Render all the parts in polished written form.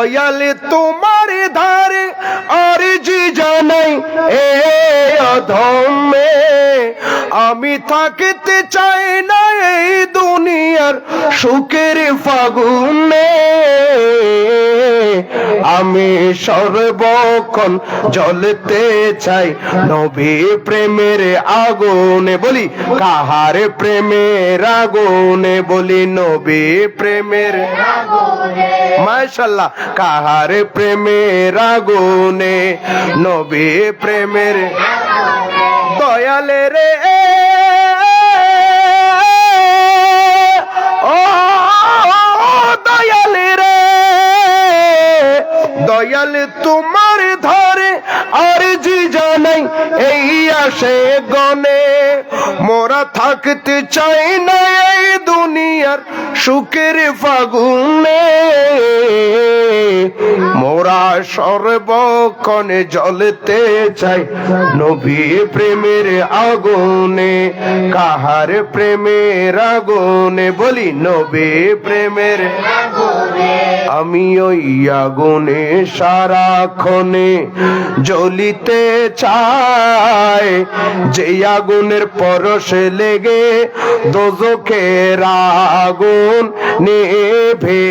দয়াল তোমার ধারে আরজি জানাই এ অধমে, আমি থাকতে চাই না এই দুনিয়ার সুখের ফাগুনে, আমি সর্বক্ষণ জ্বলতে চাই নবী প্রেমের আগুনে। বলি কাহার প্রেমের আগুনে, বলি নবী প্রেমের আগুনে। মাশাআল্লাহ, কাহার প্রেমের আগুনে, নবী প্রেমের আগুনে। দয়ালে রে ও দয়ালে রে, দয়াল তোমার ধারে আরজি জানাই এই আসে গনে, মোরা থাকতে চাই না এই দুনিয়ার সুখের ফাগুনে, মোরা সর্বক্ষণে জ্বলতে চাই নবী প্রেমের আগুনে, কাহার প্রেমের আগুনে, বলি নবী প্রেমের আগুনে। আমি ওই আগুনে সারাক্ষণে জ্বলিতে চাই, যে আগুনের পরশে লেগে দোজখের আগুন নিভে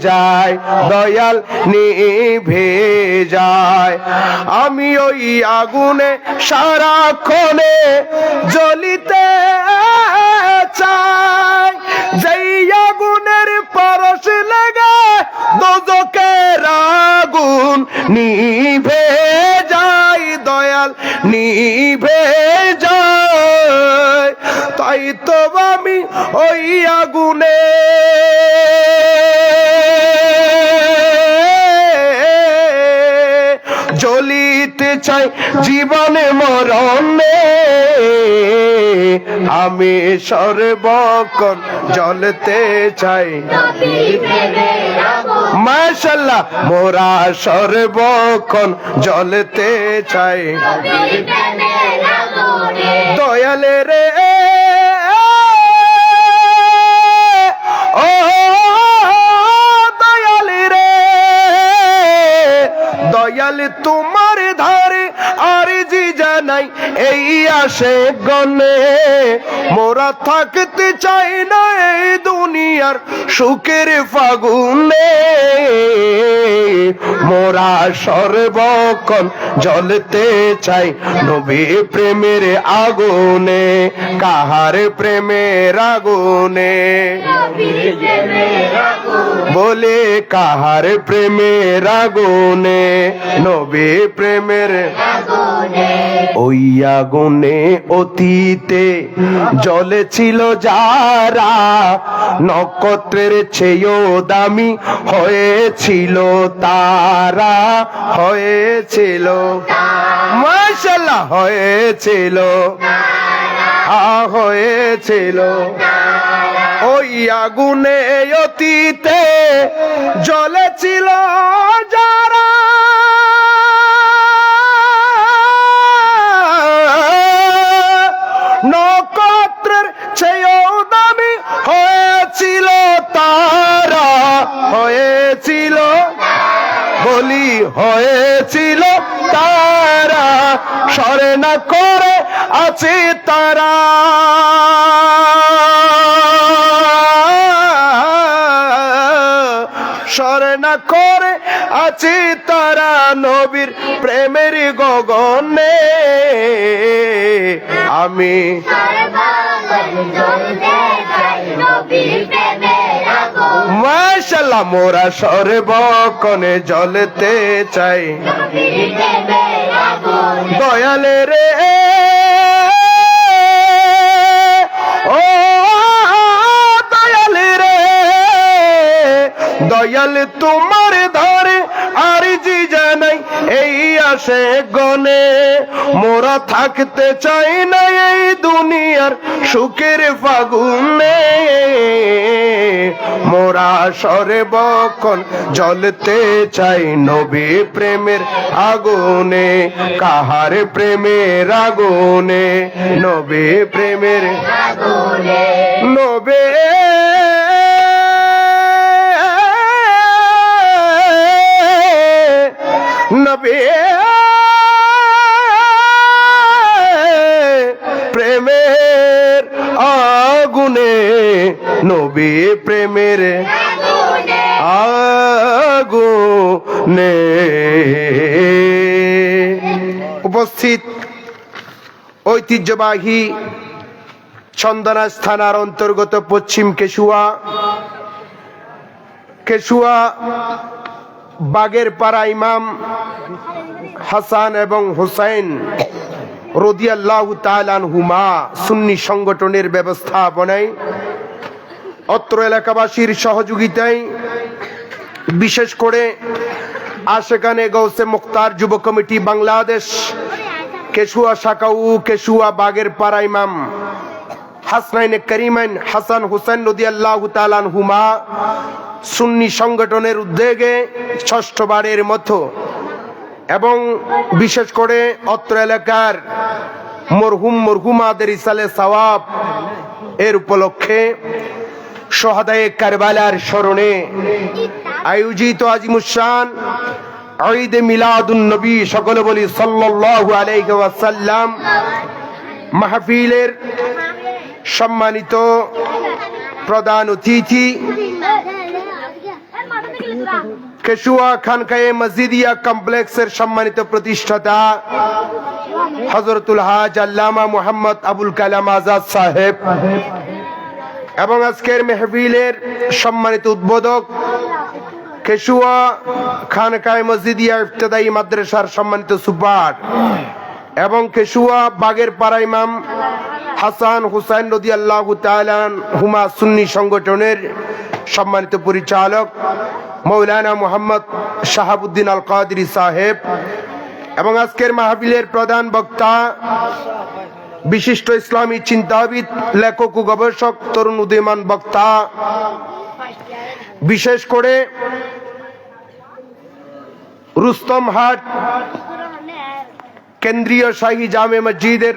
যায়, দয়াল নিভে যায়। আমি ওই আগুনে সারাক্ষণে জ্বলিতে চাই, যেই আগুনের পরশ লেগে দোজখের আগুন নিভে যায়, দয়াল নিভে যায়। তাই তো আমি ওই আগুনে জ্বলিতে চাই জীবনে মরণে, আমি সর্বক্ষণ জ্বলতে চাই। মাশাআল্লাহ, মোরা সর্বক্ষণ জ্বলতে চাই দয়ালে রে ও দয়ালে রে, দয়াল তোমার ধারে আরজি জানাই এই আসে গনে, মোরা থাকতে চাই না এই দুনিয়ার সুখের ফাগুনে, মোরা সর্বক্ষণ জ্বলতে চাই নবী প্রেমের আগুনে, কাহার প্রেমের আগুনে, বলে কাহার প্রেমের আগুনে, নবী প্রেমের আগুনে। ওই আগুনে অতীতে জ্বলেছিল যারা, নক্ষত্রের চেয়েও দামি হয়েছিল তারা, হয়েছিল মাশাআল্লাহ, হয়েছিল হয়েছিল। ওই আগুনে অতীতে জ্বলেছিল যারা, নক্ষত্রের চেয়েও দামি হয়েছিল তারা, হয়েছিল বলি হয়েছিল তারা, সরে না করে আছে তারা, সরে না করে আছে তারা নবীর প্রেমের গগনে, আমি মাশাআল্লাহ, মোরা সর্বক্ষণে জ্বলতে চাই দয়ালে রে ও দয়ালে রে, দয়াল তোমার ধারে আরজি জানাই এই আসে গনে, মোরা থাকতে চাই না এই দুনিয়ার সুখের ফাগুনে, মোরা সর্বক্ষণ জ্বলতে চাই নবী প্রেমের আগুনে, কাহার প্রেমের আগুনে, নবী প্রেমের আগুনে, নবী নবী প্রেমের আগুনে। উপস্থিত ঐতিহ্যবাহী চন্দনাইশ থানার অন্তর্গত পশ্চিম কেশুয়া বাগেরপাড়া ইমাম হাসান এবং হুসাইন রাদিয়াল্লাহু তাআলা আনহুমা সুন্নি সংগঠনের ব্যবস্থাপনায় অত্র এলাকাবাসীর সহযোগিতায় বিশেষ করে আশেকানে গৌসে মুখতার যুব কমিটি বাংলাদেশ কেশুয়া শাখা ও কেশুয়া বাগেরপাড়া ইমাম হাসনাইন করিমাইন হাসান হুসাইন রাদিয়াল্লাহু তাআলা আনহুমা সুন্নি সংগঠনের উদ্যোগে ষষ্ঠবারের মতো এবং বিশেষ করে অত্র এলাকার মরহুমাদের ইসালে সওয়াব এর উপলক্ষে শহাদায়ে কারবালার স্মরণে আয়োজিত আজিমুশান ঈদ মিলাদুন নবী, সকলে বলি সাল্লাল্লাহু আলাইহি ওয়াসাল্লাম, মাহফিলের সম্মানিত প্রধান অতিথি কেশুয়া খানকায়ে মসজিদিয়া কমপ্লেক্সের সম্মানিত প্রতিষ্ঠাতা হযরতুল হাজ আল্লামা মুহাম্মদ আবুল কালাম আজাদ সাহেব এবং আজকের মেহফিলের সম্মানিত উদ্বোধক কেশুয়া খানকায়ে মসজিদিয়া ইফতেদায়ী মাদ্রাসার সম্মানিত সুপার এবং কেশুয়া বাগেরপাড়া ইমাম হাসান হুসাইন রাদিয়াল্লাহু তাআলা আনহুমা সুন্নি সংগঠনের সম্মানিত পরিচালক মৌলানা মোহাম্মদ শাহাবুদ্দিন আল কাদরি সাহেব এবং আজকের মাহফিলের প্রধান বক্তা বিশিষ্ট ইসলামী চিন্তাবিদ, লেখক ও গবেষক, তরুণ উদীয়মান বক্তা, বিশেষ করে রুস্তমহাট কেন্দ্রীয় শাহী জামে মসজিদের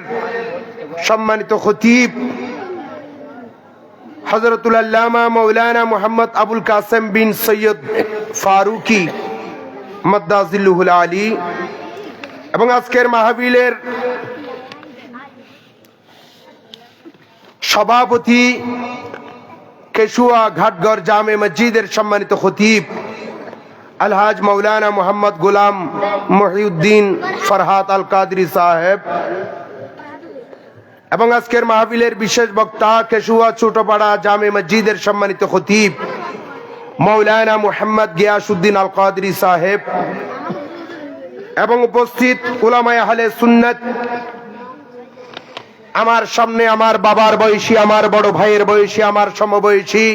সম্মানিত খতিব হযরতুল আল্লামা মাওলানা মুহাম্মদ আবুল কাসেম বিন সৈয়দ ফারুকি মাদ্দাজিল্লুহুল আলী এবং আজকের মাহফিলের সভাপতি কেশুয়া ঘাটগড় জামে মসজিদের সম্মানিত খতিব আলহাজ মাওলানা মুহাম্মদ গোলাম মহিউদ্দিন ফরহাত আল কাদরি সাহেব এবং আজকের মাহফিলের বিশেষ বক্তা কেশুয়া ছোটপাড়া জামে মসজিদের সম্মানিত খতিব মাওলানা মুহাম্মদ গিয়াসউদ্দিন আল কাদরি সাহেব এবং উপস্থিত উলামায়ে আহলে সুন্নাত, আমার সামনে আমার বাবার বয়সী, আমার বড় ভাইয়ের বয়সী, আমার সমবয়সী,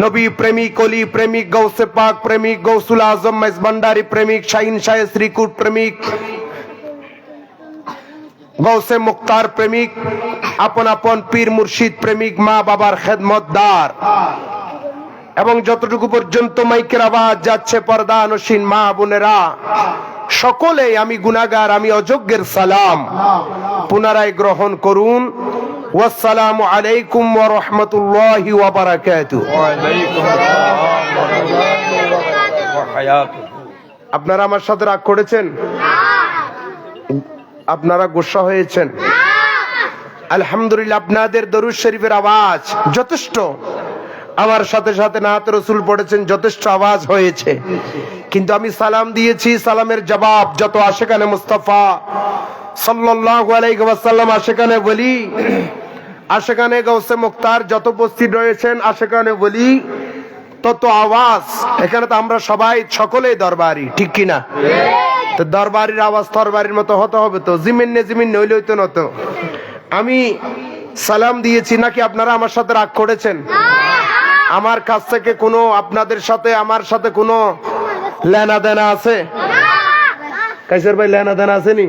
নবী প্রেমিক, অলি প্রেমিক, গৌসে পাক প্রেমিক, গৌসুল আজম মেজবান্ডারি প্রেমিক, শাহিন শাহ শ্রীকুট প্রেমিক, গৌসে মুক্তার প্রেমিক, আপন আপন পীর মুর্শিদ প্রেমিক, মা বাবার খেদমতদার এবং যতটুকু পর্যন্ত মাইকের আওয়াজ যাচ্ছে পর্দা নসীন মা বোনেরা সকলেই আমি গুনাহগার, আমি অযোগ্যের সালাম পুনরায় গ্রহণ করুন। ওয়াসসালামু আলাইকুম ওয়া রাহমাতুল্লাহি ওয়া বারাকাতুহু। আপনারা আমার সাথে রাগ করেছেন? আপনারা গোসা হয়েছেন? আলহামদুলিল্লাহ, আপনাদের দরুদ শরীফের আওয়াজ যথেষ্ট, আমার সাথে সাথে নাত রাসূল পড়েছেন, যথেষ্ট আওয়াজ হয়েছে। কিন্তু আমি সালাম দিয়েছি, সালামের জবাব যত আশিকানে মুস্তাফা সাল্লাল্লাহু আলাইহি ওয়াসাল্লাম, আশিকানে ওলি, আশিকানে গাউসে মুক্তার যত উপস্থিত রয়েছেন, আশিকানে ওলি তত আওয়াজ। এখানে তো আমরা সবাই সকলেই দরবারি, ঠিক কিনা? তো দরবারির আওয়াজ তরবারির মতো হতে হবে তো, জিমিন নইলে হইতো না তো। আমি সালাম দিয়েছি, নাকি আপনারা আমার সাথে রাগ করেছেন? আমার কাছ থেকে কোনো আপনাদের সাথে আমার সাথে কোনো লেনা দেনা আছে? কাইসার ভাই লেনা দেনা আসেনি?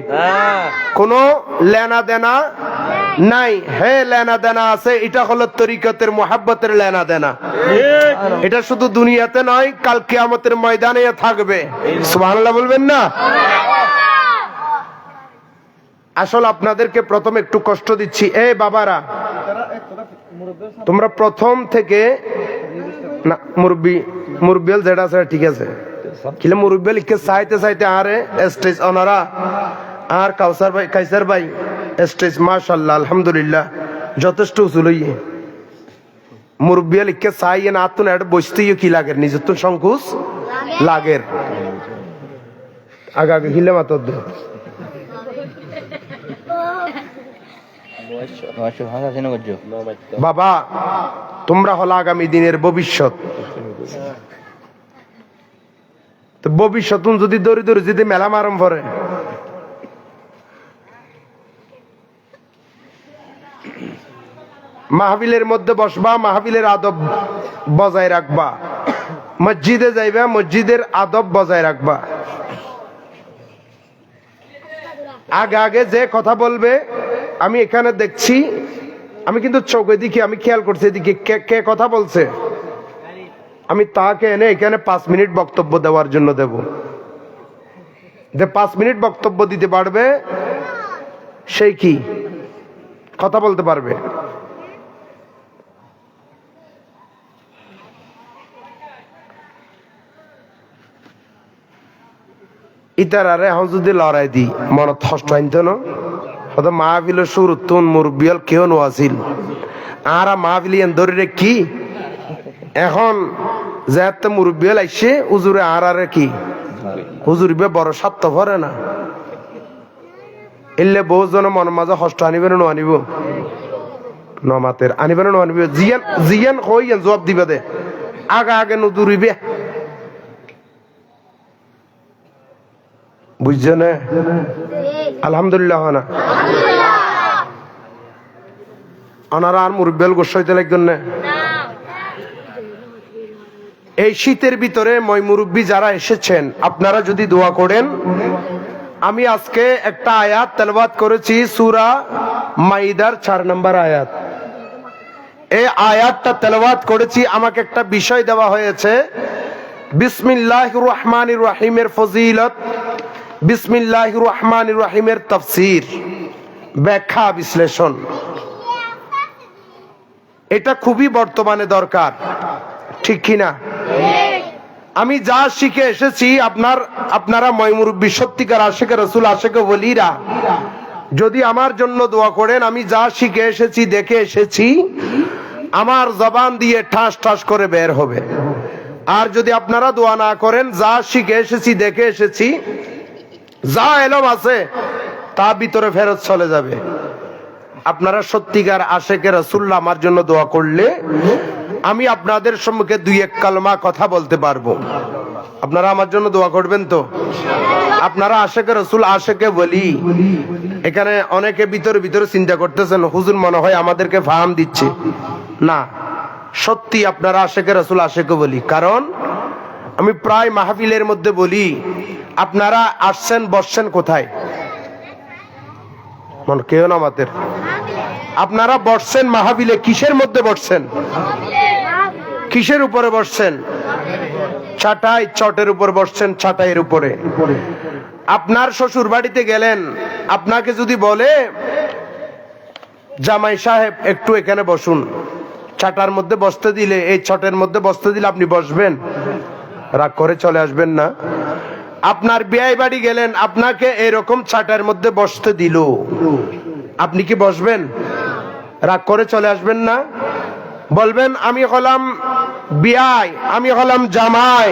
কোনো লেনা দেনা নাই। হ্যাঁ, লেনা দেনা আছে, এটা হলো তরিকতের মুহাব্বতের লেনা দেনা। এটা শুধু দুনিয়াতে নয়, কাল কিয়ামতের ময়দানে থাকবে। সুবহানাল্লাহ বলবেন না? আসলে আপনাদেরকে প্রথম একটু কষ্ট দিচ্ছি। এই বাবারা, তোমরা প্রথম থেকে না, মুরব্বিয়াল যেটা আছে ঠিক আছে, কিলে মুরব্বিয়াল ইকে চাইতে চাইতে আরে স্টেজ ওনারা আর কাইসার ভাই স্টেজ মাশাআল্লাহ আলহামদুলিল্লাহ যথেষ্ট উঁচু লইয়ে মুরব্বিয়া লিখকে চাইয়ে না তুন এটা বসতেই কি লাগের নিজের তুন সংকোচ লাগের আগে আগে হিলে মাত্র বাবা তোমরা হলো আগামী দিনের ভবিষ্যৎ। তো ভবিষ্যৎ যদি দৌড়ি দৌড়ি যদি মেলা মারম পরে মাহফিলের মধ্যে বসবা, মাহফিলের আদব বজায় রাখবা, মসজিদে যাইবা, মসজিদের আদব বজায় রাখবা। আগে আগে যে কথা বলবে, আমি এখানে দেখছি, আমি কিন্তু চোখে দেখি, আমি খেয়াল করছি এদিকে কে কথা বলছে, আমি তাকে এনে এখানে 5 মিনিট বক্তব্য দেওয়ার জন্য দেব। যে 5 মিনিট বক্তব্য দিতে পারবে সেই কি কথা বলতে পারবে। ইতারারে এখন যদি লড়াই দি মনত কষ্ট আনতো না, হয়তো মাহফিলের শুরু তুন মুরব্বিয়াল কেউ নোয়াছিল আরা মাহফিলিয়ান ধরে কি এখন যেতে মুরব্বিয়াল আইসে হুজুরে আরে কি হুজুর বে বড় স্বার্থ ভরে না এলে বহু জন মনের মাঝে কষ্ট আনিবে না আনিব নমাতের আনিবে না আনিবে জিয়ান জিয়ান কই জবাব দিবে দে আগে আগে নুদুরিবে বুঝছো না? আলহামদুলিল্লাহ না ওনারা আর মুরব্বিয়াল গোসাইতে লাগবেন না। এই শীতের ভিতরে মই মুরব্বী যারা এসেছেন আপনারা যদি দোয়া করেন, আমি আজকে একটা আয়াত তেলাওয়াত করেছি সূরা মাইদার 4 নম্বর আয়াত। এই আয়াতটা তেলাওয়াত করেছি, আমাকে একটা বিষয় দেওয়া হয়েছে বিসমিল্লাহির রহমানির রহিমের ফজিলত, বিসমিল্লাহির রহমানির রহিমের তাফসীর, ব্যাখ্যা বিশ্লেষণ। এটা খুবই বর্তমানে দরকার, ঠিক কিনা? আমি যা শিখে এসেছি আপনারা ময়মুরব্বী সত্যিকার আশিকে রাসূল আশিকে ওলিরা যদি আমার জন্য দোয়া করেন, আমি যা শিখে এসেছি দেখে এসেছি আমার জবান দিয়ে ঠাস ঠাস করে বের হবে। আর যদি আপনারা দোয়া না করেন, যা শিখে এসেছি দেখে এসেছি যা এলম আছে তা ভিতরে ফেরত চলে যাবে। আপনারা সত্যিকার আশিকে রাসূল আমার জন্য দোয়া করলে আমি আপনাদের সম্মুখে 2-1 কালমা কথা বলতে পারবো। আপনারা আমার জন্য দোয়া করবেন তো? আপনারা আশিকে রাসূল আশিকে বলি এখানে অনেকে ভিতরে চিন্তা করতেছেন হুজুর মনে হয় আমাদেরকে ফাহাম দিচ্ছে না। সত্যি আপনারা আশিকে রাসূল আশিকে বলি, কারণ আমি প্রায় মাহফিলের মধ্যে বলি আপনারা আসছেন বসছেন কোথায়? মনে কেউ না আমাদের আপনারা বসছেন মাহফিলে কিসের মধ্যে বসছেন? কিসের উপরে বসছেন? ছাটাই চটের উপর বসছেন, ছাটাইয়ের উপরে। আপনার শ্বশুর বাড়িতে গেলেন, আপনাকে যদি বলে জামাই সাহেব একটু এখানে বসুন, ছাটার মধ্যে বসতে দিলে, এই ছটের মধ্যে বসতে দিলে আপনি বসবেন? রাগ করে চলে আসবেন না? আপনার বিয়ে বাড়ি গেলেন, আপনাকে এরকম ছাটার মধ্যে বসতে দিল, আপনি কি বসবেন? রাগ করে চলে আসবেন না? বলবেন আমি হলাম বিয়াই, আমি হলাম জামাই,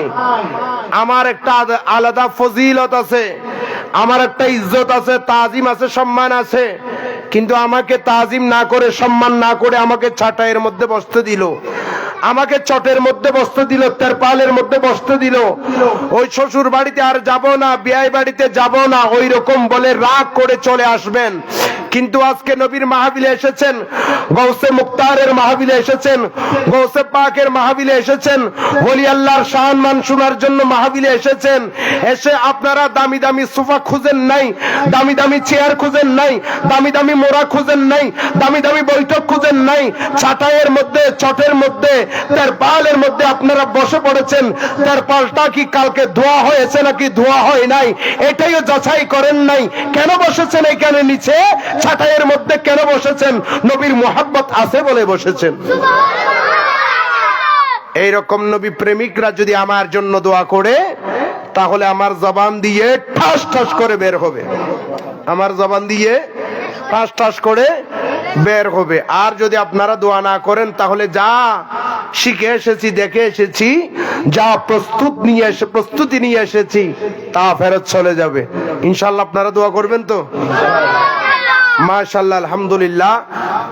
আমার একটা আলাদা ফজিলত আছে, আমার একটা ইজ্জত আছে, তাজিম আছে, সম্মান আছে, কিন্তু আমাকে তাজিম না করে সম্মান না করে আমাকে ছাটাইয়ের মধ্যে বসতে দিল, আমাকে চটের মধ্যে বসতে দিল, তেরপালের মধ্যে বসতে দিল। ওই শ্বশুর বাড়িতে আর যাব না, বিয়ে বাড়িতে যাব না, ওই রকম বলে রাগ করে চলে আসবেন। কিন্তু আজকে নবীর মাহফিলে এসেছেন, গৌসে মুক্তারের মাহফিলে এসেছেন, গৌসে পাকের মাহফিলে এসেছেন, ওলি আল্লাহর শান শোনার জন্য মাহফিলে এসেছেন। এসে আপনারা দামি দামি সোফা খুঁজেন নাই, দামি দামি চেয়ার খুঁজেন নাই, দামি দামি মোড়া খুঁজেন নাই, দামি দামি বৈঠক খুঁজেন নাই, ছাটাইয়ের মধ্যে চটের মধ্যে তেরপালের মধ্যে আপনারা বসে পড়েছেন। তেরপালটা কি কালকে ধোয়া হয়েছে নাকি ধোয়া হয় নাই এটাইও যাচাই করেন নাই। কেন বসেছেন এখানে নিচে ছাটাইয়ের মধ্যে? কেন বসেছেন? নবীর মোহাব্বত আছে বলে বসেছেন। এইরকম নবী প্রেমিকরা যদি আমার জন্য দোয়া করে, তাহলে আমার জবান দিয়ে ঠাস ঠাস করে বের হবে, আমার জবান দিয়ে ঠাস ঠাস করে বের হবে। আর যদি আপনারা দোয়া না করেন, তাহলে যা শিখে এসেছি, দেখে এসেছি, যা প্রস্তুতি নিয়ে এসেছি তা ফেরত চলে যাবে ইনশাআল্লাহ। আপনারা দোয়া করবেন তো? মাশাআল্লাহ, আলহামদুলিল্লাহ।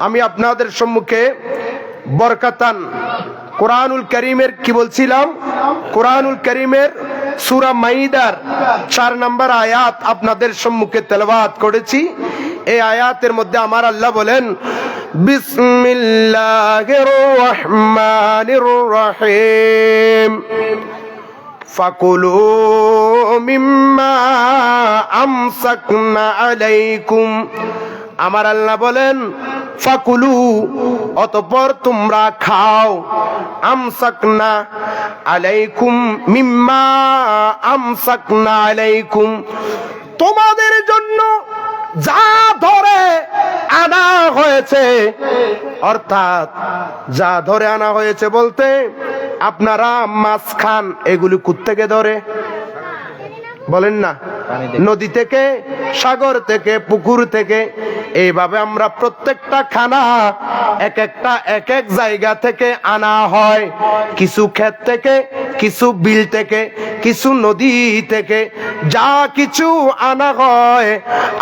আমি আপনাদের সম্মুখে বরকাতান কোরআনুল কারীমের কি বলছিলাম, কোরআনুল কারীমের সূরা মাইদার 4 নম্বর আয়াত আপনাদের সম্মুখে তেলাওয়াত করেছি। এই আয়াতের মধ্যে আমার আল্লাহ বলেন, বিসমিল্লাহির রহমানির রহিম, ফাকুলু মিম্মা আমসাকনা আলাইকুম। আমার আল্লাহ বলেন ফাকুলু, অতঃপর তোমরা খাও, আমসাকনা আলাইকুম, মিম্মা আমসাকনা আলাইকুম, তোমাদের জন্য যা ধরে আনা হয়েছে। অর্থাৎ যা ধরে আনা হয়েছে বলতে আপনারা মাছ খান, এগুলি কোত্থেকে ধরে বলেন না? নদী থেকে, সাগর থেকে, পুকুর থেকে। এইভাবে আমরা প্রত্যেকটা খানা এক এক জায়গা থেকে আনা হয়, কিছু ক্ষেত থেকে, কিছু বিল থেকে, কিছু নদী থেকে। যা কিছু আনা হয়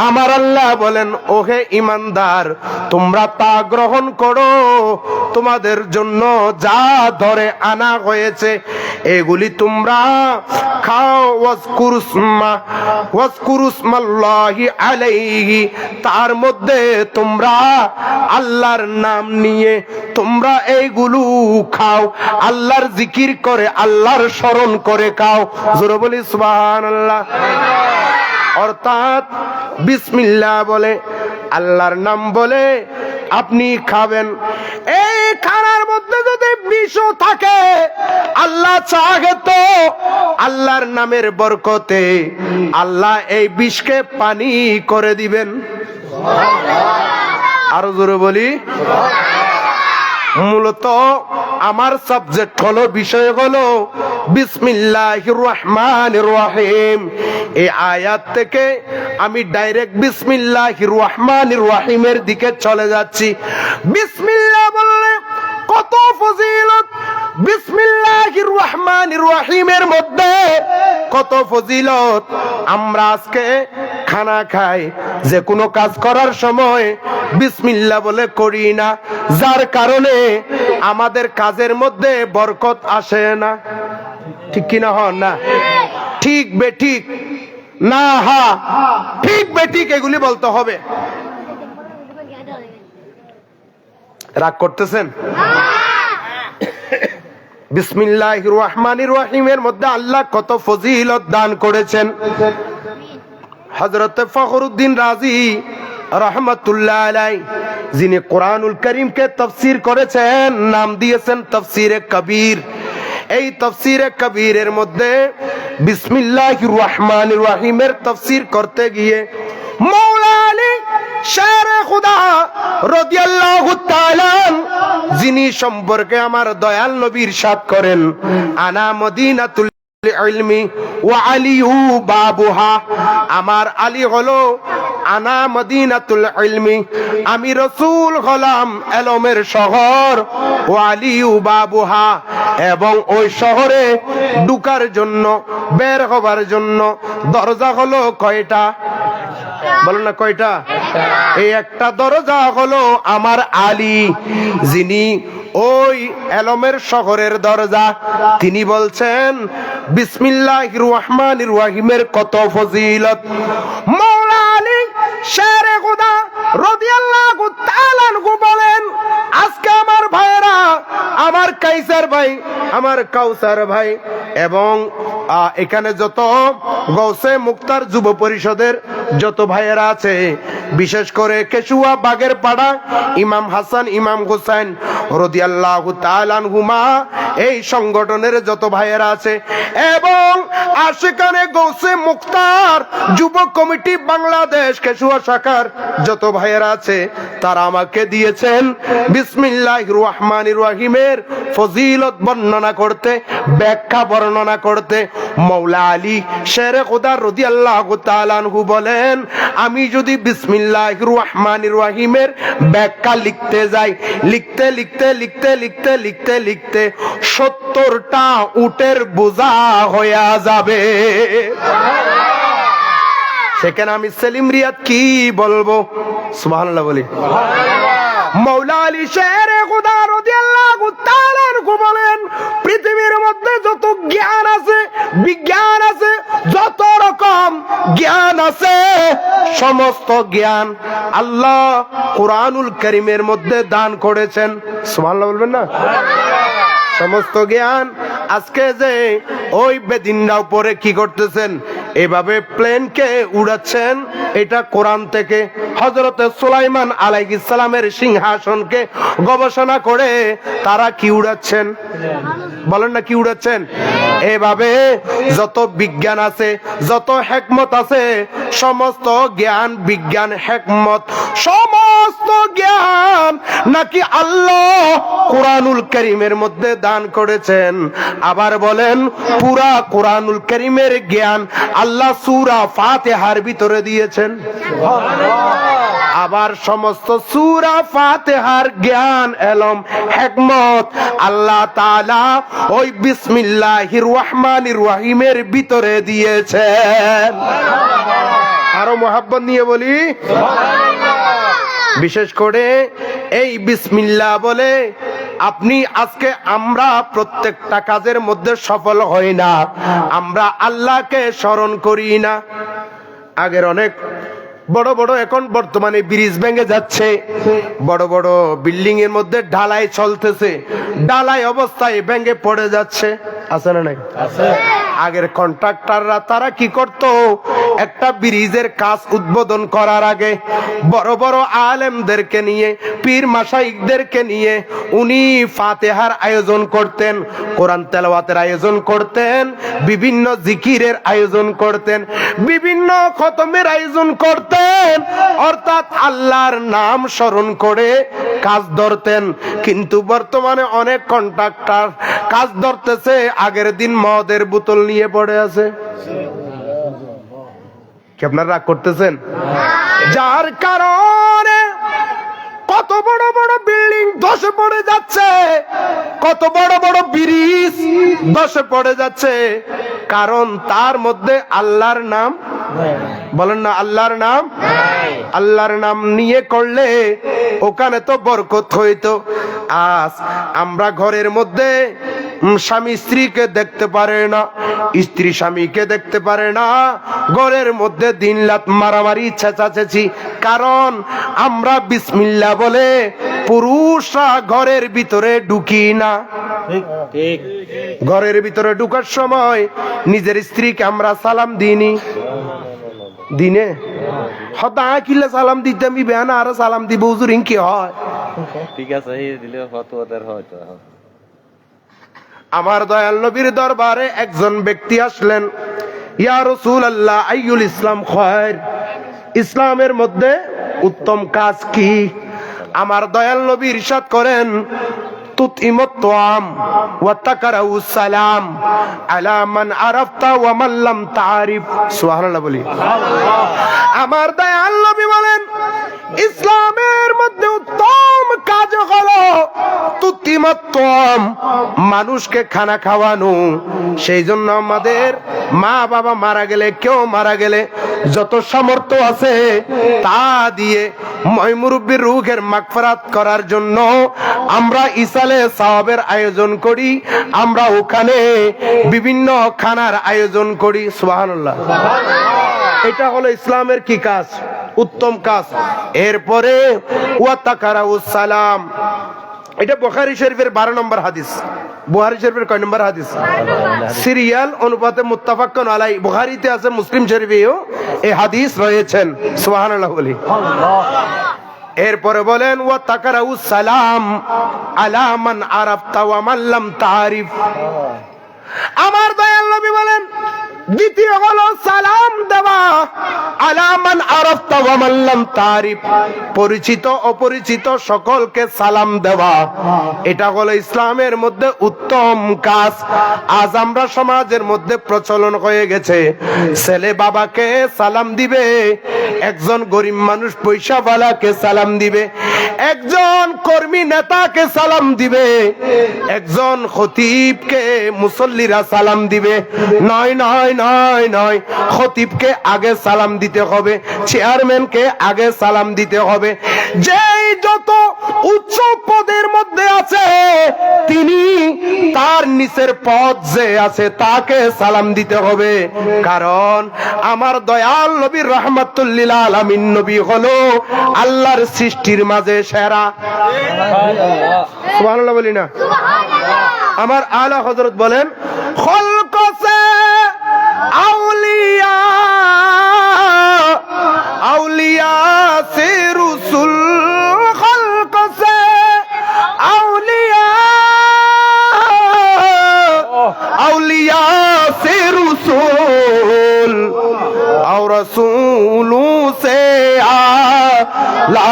আমার আল্লাহ বলেন, ওহে ইমানদার, তোমরা তা গ্রহণ করো, তোমাদের জন্য যা ধরে আনা হয়েছে এগুলি তোমরা খাও। ওয়াজকুরুসমাল্লাহি আলাইহি, তার মধ্যে তোমরা আল্লাহর নাম নিয়ে তোমরা এইগুলো খাও, আল্লাহর জিকির করে, আল্লাহর স্মরণ করে খাও। জোরে বলি সুবহানাল্লাহ। অর্থাৎ বিসমিল্লাহ বলে, আল্লাহর নাম বলে আপনি খাবেন। এই খানার মধ্যে যদি বিষও থাকে, আল্লাহ চাহে তো আল্লাহর নামের বরকতে আল্লাহ এই বিষকে পানি করে দিবেন। আরো জোরে বলি। মূলত আমার সাবজেক্ট হলো, বিষয় হলো বিসমিল্লাহির রহমানির রহিম। এই আয়াত থেকে আমি ডাইরেক্ট বিসমিল্লাহির রহমানির রহিমের দিকে চলে যাচ্ছি। বিসমিল্লাহ বললে কত ফজিলত, বিসমিল্লাহির রহমানির রহিমের মধ্যে কত ফজিলত। আমরা আজকে খানা খাই, যে কোনো কাজ করার সময় বিসমিল্লাহ বলে করি না, যার কারণে আমাদের কাজের মধ্যে বরকত আসে না। ঠিক কিনা হন না? ঠিক বেঠিক না, হা ঠিক বেঠিক এগুলি বলতে হবে। রাগ করতেছেন? বিসমিল্লাহির রহমানির রহিমের মধ্যে আল্লাহ কত ফজিলত দান করেছেন। হযরত ফখরুদ্দিন রাজি রহমাতুল্লাহ আলাইহি, যিনি কোরআনুল কারীমকে তাফসীর করেছেন, নাম দিয়েছেন তাফসীরে কবির। এই তাফসীরে কবিরের মধ্যে বিসমিল্লাহির রহমানির রহিমের তাফসীর করতে গিয়ে মাওলা আলী শেরে খুদা রাদিয়াল্লাহু তাআলা, যিনি সম্পর্কে আমার দয়াল নবী ইরশাদ করেন, আনা মদিনাতুল ইলমি ওয়া আলিউ বাবুহা, আমার আলী হলো আনা মদিনাতুল ইলমি, আমি রাসূল হলাম ইলমের শহর, ওয়া আলিউ বাবুহা, এবং ওই শহরে ঢোকার জন্য, বের হবার জন্য দরজা হলো কয়টা? বলেন না কয়টা? এই একটা দরজা হলো আমার আলী, যিনি ওই এলমের শহরের দরজা। তিনি বলছেন বিসমিল্লাহির রহমানির রহিমের কত ফজিলত। মাওলা আলী শেরে খুদা রাদিয়াল্লাহু তাআলা আনহু বলেন, আজকে আমার ভাইরা, আমার কাইসার ভাই, আমার কাউসার ভাই, এবং এখানে যত গৌসে মুক্তার যুব পরিষদের যত ভাইয়েরা আছে, বিশেষ করে কেশুয়া বাগের পাড়া ইমাম হাসান ইমাম হুসাইন রাদিয়াল্লাহু তাআলা আনহুমা, এই সংগঠনের যত ভাইয়েরা আছে, এবং আশিকানে গৌসে মুক্তার যুব কমিটি বাংলাদেশ কেশুয়া শাখার যত ভাইয়েরা আছে, তারা আমাকে দিয়েছেন বিসমিল্লাহির রহমানির রহিমের ফজিলত বর্ণনা করতে, ব্যাখ্যা বর্ণনা করতে। মৌলা আলী শেরে খুদা রাদিয়াল্লাহু তাআলা আনহু বলেন, আমি যদি বিসমিল্লাহির রহমানির রহিমের ব্যাখ্যা লিখতে যাই, লিখতে লিখতে লিখতে লিখতে লিখতে লিখতে 70টা উটের বোঝা হয়ে যাবে। সেখানে আমি সেলিম রিয়াদ কি বলবো? সুবহানাল্লাহ বলি। মৌলা আলী শেরে খুদা রাদিয়াল্লাহু তাআলা আনহু বলেন, পৃথিবীর মধ্যে যত জ্ঞান আছে, বিজ্ঞান আছে, যত রকম জ্ঞান আছে, সমস্ত জ্ঞান আল্লাহ কোরআনুল কারীমের মধ্যে দান করেছেন। সুবহানাল্লাহ বলবেন না? সমস্ত জ্ঞান। আজকে যে ওই বেদিনরা উপরে কি করতেছেন, এভাবে প্লেনকে উড়াচ্ছেন, এটা কোরআন থেকে। হযরতে সুলাইমান আলাইহিস সালামের সিংহাসনকে গবেষণা করে তারা কি উড়াচ্ছেন? বলেন না, কি উড়াচ্ছেন? এভাবে যত বিজ্ঞান আছে, যত হিকমত আছে, সমস্ত জ্ঞান, বিজ্ঞান, হিকমত, সমস্ত জ্ঞান নাকি আল্লাহ কোরআনুল কারীমের মধ্যে দান করেছেন। আবার বলেন, পুরা কোরআনুল কারীমের জ্ঞান আল্লাহ সূরা ফাতিহার ভিতরে দিয়েছেন। আবার সমস্ত সূরা ফাতিহার জ্ঞান, এলম, হিকমত আল্লাহ তাআলা ওই বিসমিল্লাহির রহমানির রহিমের ভিতরে দিয়েছেন। আরো মোহাব্বত নিয়ে বলি, বিশেষ করে এই বিসমিল্লাহ বলে আপনি আজকে আমরা প্রত্যেকটা কাজের মধ্যে সফল হই না, আমরা আল্লাহকে স্মরণ করি না। আগের অনেক বড় বড়, এখন বর্তমানে ব্রিজ ভেঙে যাচ্ছে, বড় বড় বিল্ডিং এর মধ্যে ঢালাই চলতেছে, ঢালাই অবস্থায় ভেঙে পড়ে যাচ্ছে, আছে না নাই? আছে। আগের কন্ট্রাক্টররা তারা কি করত, একটা ব্রিজের কাজ উদ্বোধন করার আগে বড় বড় আলেমদেরকে নিয়ে, পীর মাশাইখদেরকে নিয়ে উনি ফাতিহার আয়োজন করতেন, কোরআন তেলাওয়াতের আয়োজন করতেন, বিভিন্ন জিকিরের আয়োজন করতেন, বিভিন্ন খতমের আয়োজন করতেন, অর্থাৎ আল্লাহর নাম স্মরণ করে কাজ ধরতেন। কিন্তু বর্তমানে অনেক কন্ট্রাক্টর কাজ ধরতেছে, আগের দিন মদের বোতল নিয়ে পড়ে আছে। কি আপনারা রাগ করতেছেন? যার কারণে কত বড় বড় বিল্ডিং ধসে পড়ে যাচ্ছে, কত বড় বড় ব্রিজ ধসে পড়ে যাচ্ছে, কারণ তার মধ্যে আল্লাহর নাম, বলেন না, আল্লাহর নাম, আল্লাহর নাম নিয়ে করলে ওখানে তো বরকত হইতো। আজ আমরা ঘরের মধ্যে স্বামী স্ত্রীকে দেখতে পারে না, স্ত্রী স্বামীকে দেখতে পারে না, ঘরের মধ্যে দিন রাত মারামারি, চেঁচাচেঁচি, কারণ আমরা বিসমিল্লাহ বলে পুরুষরা ঘরের ভিতরে ঢুকি না। ঘরের ভিতরে ঢুকার সময় নিজের স্ত্রীকে আমরা সালাম দিইনি, দিনে হতা কিলে সালাম দিতে আমি বেহানা আর সালাম দিব, হুজুর কি হয়? ঠিক আছে, দিলে হয়তো। আমার দয়াল নবীর দরবারে একজন ব্যক্তি আসলেন, ইয়া রাসূলুল্লাহ আইয়ুল ইসলাম খায়র, ইসলামের মধ্যে উত্তম কাজ কি? আমার দয়াল নবী ইরশাদ করেন, তুতইমুত তুআম ওয়া তাকরাউস সালাম আলা মান আরাফতা ওয়া মান লাম তারিফ। সুবহানাল্লাহ বলি। আমার দয়াল নবী বলেন, ইসলামের মধ্যে উত্তম কাজ হলো তুতইমুত তুআম, মানুষকে খানা খাওয়ানো। সেই জন্য আমাদের মা বাবা মারা গেলে, কেউ মারা গেলে যত সামর্থ্য আছে তা দিয়ে মুরব্বির রূহের মাগফিরাত করার জন্য আমরা ইসালে সাওয়াবের আয়োজন করি, আমরা ওখানে বিভিন্ন খানার আয়োজন করি। সুবহানাল্লাহ। এটা হলো ইসলামের কি কাজ? উত্তম কাজ। এরপরে ওয়া তাকরাউস সালাম, এটা বুখারী শরীফের 12 নম্বর হাদিস। বুখারী শরীফের কয় নম্বর হাদিস? সিরিয়াল অনুপাতে মুত্তাফাকুন আলাইহি। বুখারীতে আছে, মুসলিম শরীফেও এই হাদিস রয়েছেন। সুবহানাল্লাহ বলি। এরপরে বলেন, ওয়া তাকরাউস সালাম আলা মান আরাফতা ওয়া মান লাম তারিফ। আমার দয়াল নবী বলেন, দ্বিতীয় হলো সালাম দেওয়া আলা মান আরাফতা ওয়া মান লাম তারিফ, পরিচিত অপরিচিত সকলকে সালাম দেওয়া, এটা হলো ইসলামের মধ্যে উত্তম কাজ। আজ আমরা সমাজের মধ্যে প্রচলন হয়ে গেছে, ছেলে বাবাকে সালাম দিবে, একজন গরিব মানুষ পয়সাওয়ালাকে সালাম দিবে, একজন কর্মী নেতাকে সালাম দিবে, একজন খতিবকে মুসল্লিরা সালাম দিবে। নয় নয় নয় নয়, খতিবকে আগে সালাম দিতে হবে, চেয়ারম্যানকে আগে সালাম দিতে হবে, যেই যত উচ্চ পদের মধ্যে আছে তিনি তার নিচের পদ যে আছে তাকে সালাম দিতে হবে। কারণ আমার দয়াল নবী রাহমাতুল লিল আলামিন নবী হলো আল্লাহর সৃষ্টির মাঝে সেরা। সুবহানাল্লাহ বলি না? আমার আলা হযরত বলেন, খলক সে আউলিয়া, আউলিয়া সে রসুল, খলক সে আউলিয়া, আউলিয়া সে রসুল, और रसूलों से आला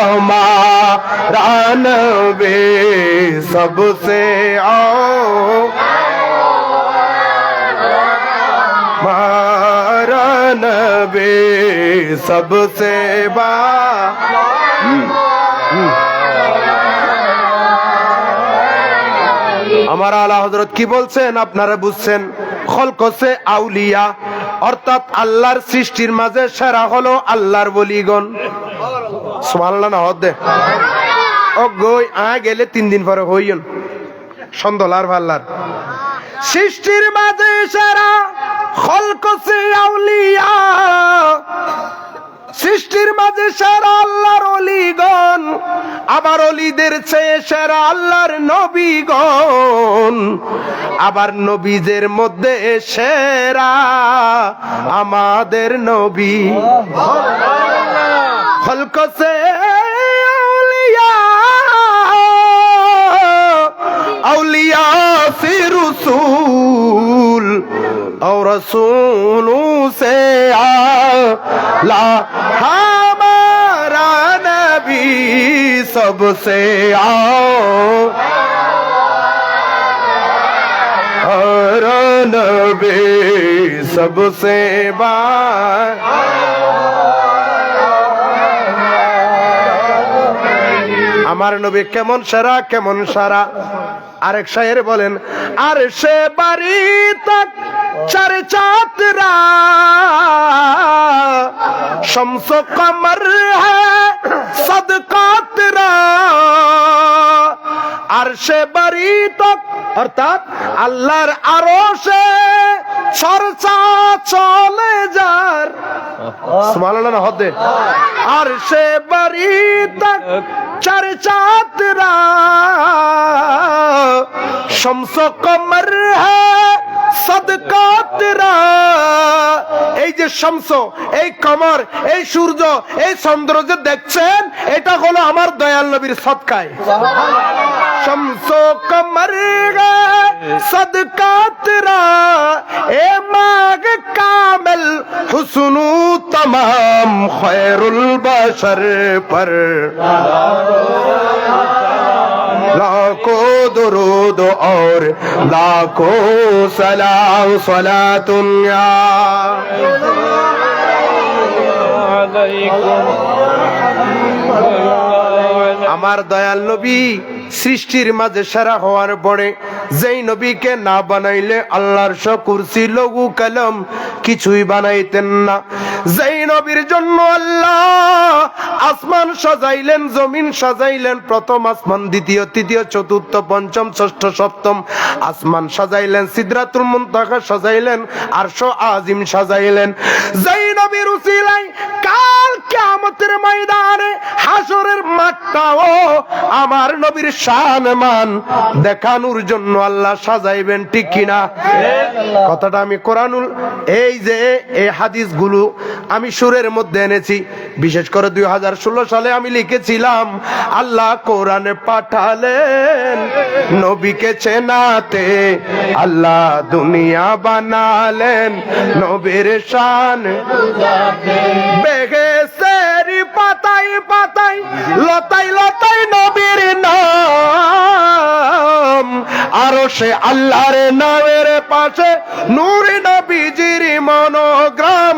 हमारा नबी सबसे हमारा नबी सबसे আমার আলা হযরত কি বলছেন আপনারা বুঝছেন? খলকসে আউলিয়া অর্থাৎ আল্লাহর সৃষ্টির মাঝে সেরা হলো আল্লাহর ওলিগণ। সুবহানাল্লাহ না হদে ও গই আ গেলে 3 দিন পরে হইয়ন সন্দলার ভাল্লার সৃষ্টির মাঝে সেরা খলকসে আউলিয়া, সৃষ্টির মাঝে সেরা আল্লাহর ওলিগণ, আবার ওলিদের চেয়ে সেরা আল্লাহর নবীগণ, আবার নবীদের মধ্যে সেরা আমাদের নবী। খলকসে আউলিয়া, আউলিয়া ফি রসূল, और रसूलों से आला हमारा नबी सबसे और नबी सबसे আমার নবী কেমন সারা কেমন সারা। আরেক শায়ের বলেন, আর সে বাড়ি তক চার চাতরা শমস কমর হ্যায় সদকাত রা, আর সে বাড়ি তক অর্থাৎ আল্লাহর আরশে চর্চা চলে যার। সুবহানাল্লাহ হদে আর সে বাড়ি তক চার চাতরা শমস কমর হ্যায় সদকাত রা। এই যে শামস, এই কমর, এই সূর্য, এই চন্দ্র যে দেখছেন এটা হলো আমার দয়াল নবীর সদকায়। শামস কমর সদকাত রা, এ মাগ কামিল হুসনু तमाम खैरुल बशर पर लाखों दुरूद और लाखों सलाम सलातुन या আমার দয়াল নবী সৃষ্টির মাঝে সেরা হওয়ার পরে যেই নবীকে না বানাইলে আল্লাহর কুরসি লঘু কলম কিছুই বানাইতেন না। যেই নবীর জন্য আল্লাহ আসমান সাজাইলেন, জমিন সাজাইলেন, প্রথম আসমান, দ্বিতীয়, তৃতীয়, চতুর্থ, পঞ্চম, ষষ্ঠ, সপ্তম আসমান সাজাইলেন, সিদরাতুল মুনতাহা সাজাইলেন, আরশ আজিম সাজাইলেন। যেই নবীর উসিলায় কাল কিয়ামতের ময়দানে হাসরের মাঠ উম্মাতটাও আমার নবীর শান মান দেখানোর জন্য আল্লাহ সাজাইবেন, ঠিক কিনা? কথাটা আমি কোরআনুল এই যে এই হাদিসগুলো আমি সুরের মধ্যে এনেছি, বিশেষ করে 2016 সালে আমি লিখেছিলাম আল্লাহ কোরআনে পাঠালেন নবীকে চেনাতে, আল্লাহ দুনিয়া বানালেন নবীর শান বেহেশতের পাতায় পাতায় লতায় লতায় নবীর নাম, আরশে আল্লাহর নামের পাশে নূর নবীজির মনোগ্রাম,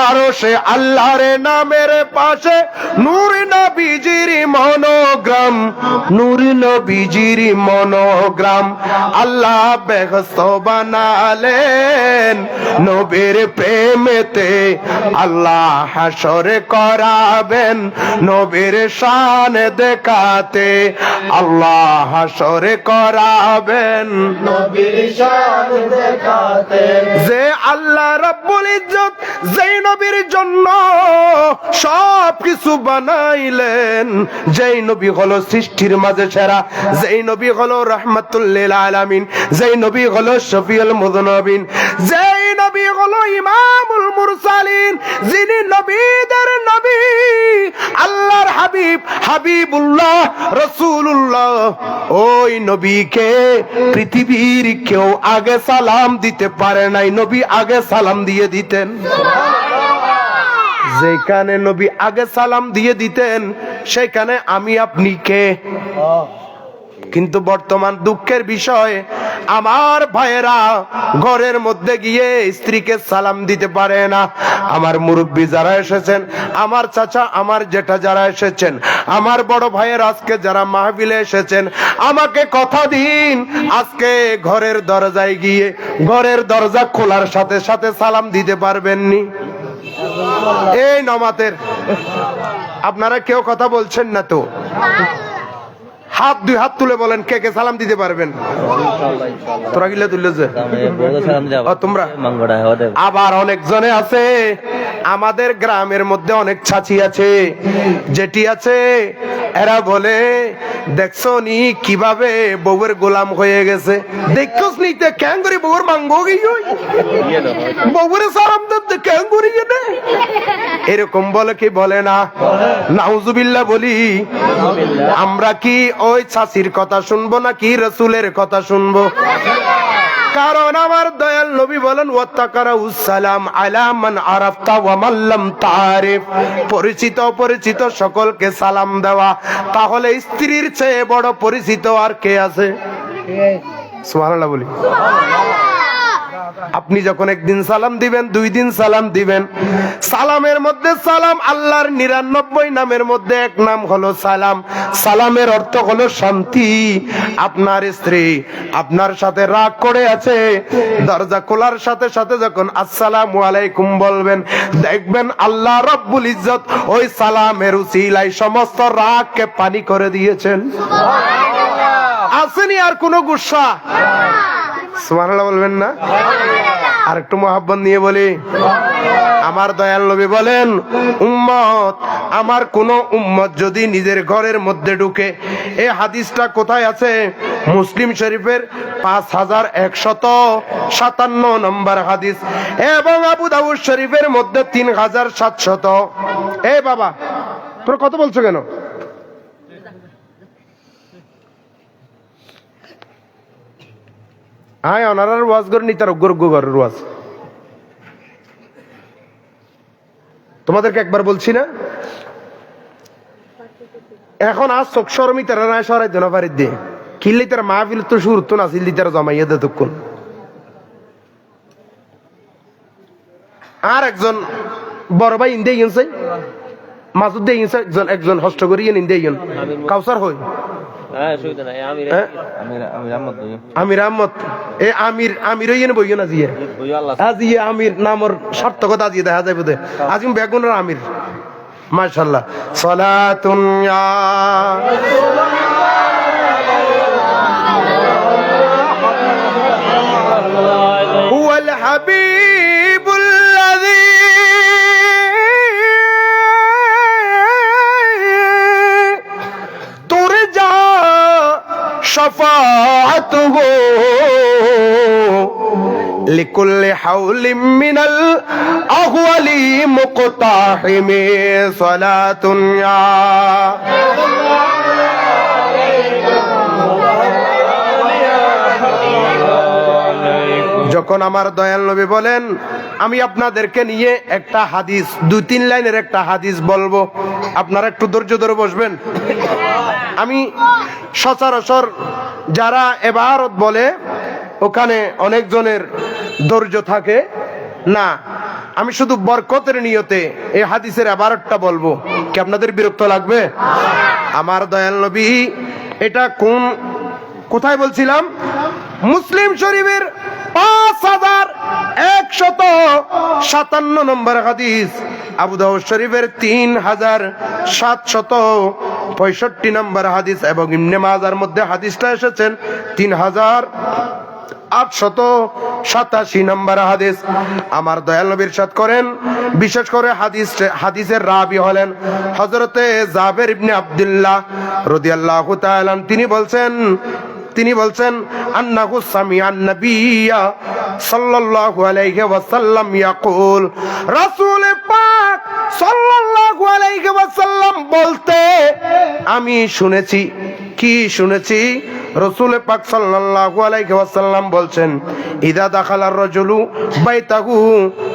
আরশে আল্লাহর নামের পাশে নূর নবীজির মনোগ্রাম, নূর নবীজির মনোগ্রাম আল্লাহ বেহেশত বানালেন নবীর প্রেমেতে, আল্লাহ হাসরে করাবেন নবীর শান দেখাতে, আল্লাহ হাসরে করাবেন নবীর শান দেখাতে। যে আল্লাহ রাব্বুল ইজ্জত যেই নবীর জন্য সব কিছু বানাইলেন, যেই নবী হলো সৃষ্টির মাঝে সেরা, যেই নবী হলো রাহমাতুল লিল আলামিন, যেই নবী হলো শফিউল মুযনিবিন, যেই নবী হলো ইমামুল মুরসালিন, যিনি নবীদের নবী, আল্লাহর হাবিব, হাবিবুল্লাহ, রাসূলুল্লাহ, ওই নবীকে পৃথিবীর কেউ আগে সালাম দিতে পারে নাই, নবী আগে সালাম দিয়ে দিতেন। যেখানে নবী আগে সালাম দিয়ে দিতেন সেখানে আমি আপনি কে? কিন্তু বর্তমান দুঃখের বিষয় আমার ভাইয়েরা ঘরের মধ্যে গিয়ে স্ত্রীকে সালাম দিতে পারে না। আমার মুরব্বী যারা এসেছেন, আমার চাচা, আমার জেঠা যারা এসেছেন, আমার বড় ভাইয়ের আজকে যারা মাহফিলে এসেছেন, আমাকে কথা দিন আজকে ঘরের দরজায় গিয়ে ঘরের দরজা খোলার সাথে সাথে সালাম দিতে পারবেননি? এই নমাতের আপনারা কেউ কথা বলছেন না তো? হাত দুই হাত তুলে বলেন কে কে সালাম দিতে পারবেন? তোরা গিলে তুললে যে তোমরা। আবার অনেক জনে আছে আমাদের গ্রামের মধ্যে, অনেক চাচি আছে, জেঠি আছে, এরা বলে দেখছো নি কিভাবে বউয়ের গোলাম হয়ে গেছে, দেখছোস নি তে কেন করে বউয়ের মাঙ্গো গিয়ে বউয়ের সালাম দিতে কেন করে গিয়ে, এরকম বলে কি বলে না? নাউজুবিল্লাহ বলি। আমরা কি ওই চাচির কথা শুনবো নাকি রাসূলের কথা শুনবো? কারণ আমার দয়াল নবী বলেন ওয়াত্তাকারাউস সালাম আলা মান আরাফতা ওয়া মান লাম তারিফ, পরিচিত অপরিচিত সকলকে সালাম দেওয়া। তাহলে স্ত্রীর চেয়ে বড় পরিচিত আর কে আছে? সুবহানাল্লাহ বলি। আপনি যখন একদিন সালাম দিবেন, 2 দিন সালাম দিবেন, সালামের মধ্যে সালাম, আল্লাহর 99 নামের মধ্যে এক নাম হলো সালাম। সালামের অর্থ হলো শান্তি। আপনার স্ত্রী আপনার সাথে রাগ করে আছে, দরজা খোলার সাথে সাথে যখন আসসালামু আলাইকুম বলবেন, দেখবেন আল্লাহ রাব্বুল ইজ্জত ওই সালামের উসিলায় সমস্ত রাগকে পানি করে দিয়েছেন। আসেনি আর কোনো গুসা? সুবহানাল্লাহ বলবেন না? আর একটু মহব্বত নিয়ে বলি। আমার দয়াল নবী বলেন উম্মত, আমার কোন উম্মত যদি নিজের ঘরের মধ্যে ঢুকে, এই হাদিসটা কোথায় আছে? মুসলিম শরীফের 5157 নম্বর হাদিস এবং আবু দাউদ শরীফের মধ্যে 3700। এই বাবা তোর কত বলছো কেন? আয় অনারার ওয়াজ করে নি, তার ঘরের ওয়াজ তোমাদেরকে একবার বলছি না? এখন আজ চোখ শরমি তারা না সরাই দেন পারি দিয়ে কিনলে তার মাহফিল তো শুরু তো না সিল্লি তারা জমাইয়া দে তখন। আর একজন বড় ভাই ইন্দে গেছে, মাসুদ দিয়ে গেছে, একজন হস্ত করিয়ে ইন্দে গেন কাউসার হই আমির আহমদ। এ আমির আমির বইও না জিয়ে আজিয়ে আমির নামর সার্থকতা আজিয়ে দেখা যাবে দে আজিম বেগুনের আমির। মাশাআল্লাহ। সালাতুন ইয়া হুয়াল হাবিবুল্লাযী শাফাআতুহু লিকুল্লি হাওলিম মিনাল আহওয়ালি মুকতাহিমি সালাতুন ইয়া যখন আমার দয়াল নবী বলেন আমি আপনাদেরকে নিয়ে একটা হাদিস 2-3 লাইনের একটা হাদিস বলবো, আপনারা একটু ধৈর্য ধরে বসবেন। আমি সচরাচর যারা ইবারত বলে ওখানে অনেকজনের ধৈর্য থাকে না, আমি শুধু বরকতের নিয়তে এই হাদিসের ইবারতটা বলবো। কি আপনাদের বিরক্ত লাগবে? আমার দয়াল নবী এটা কোথায় বলছিলাম? মুসলিম শরীফের 5157 নম্বর হাদিস, আবু দাউদ শরীফের 3765 নম্বর হাদিস এবং ইবনে মাজার মধ্যে হাদিসটা এসেছেন 3887 নম্বর হাদিস। আমার দয়াল নবী ইরশাদ করেন, বিশেষ করে হাদিসের রাবি হলেন হযরতে জাবের ইবনে আব্দুল্লাহ রাদিয়াল্লাহু তাআলা। তিনি বলছেন আন্নাহু সামিআন নাবিয়্যা সাল্লাল্লাহু আলাইহি ওয়াসাল্লাম ইয়াকুল, রাসূল পাক সাল্লাল্লাহু আলাইহি ওয়াসাল্লাম বলতে আমি শুনেছি। কি শুনেছি? রাসূল পাক সাল্লাল্লাহু আলাইহি ওয়াসাল্লাম বলছেন, ইদা দাখালার রাজুলু বাইতাহু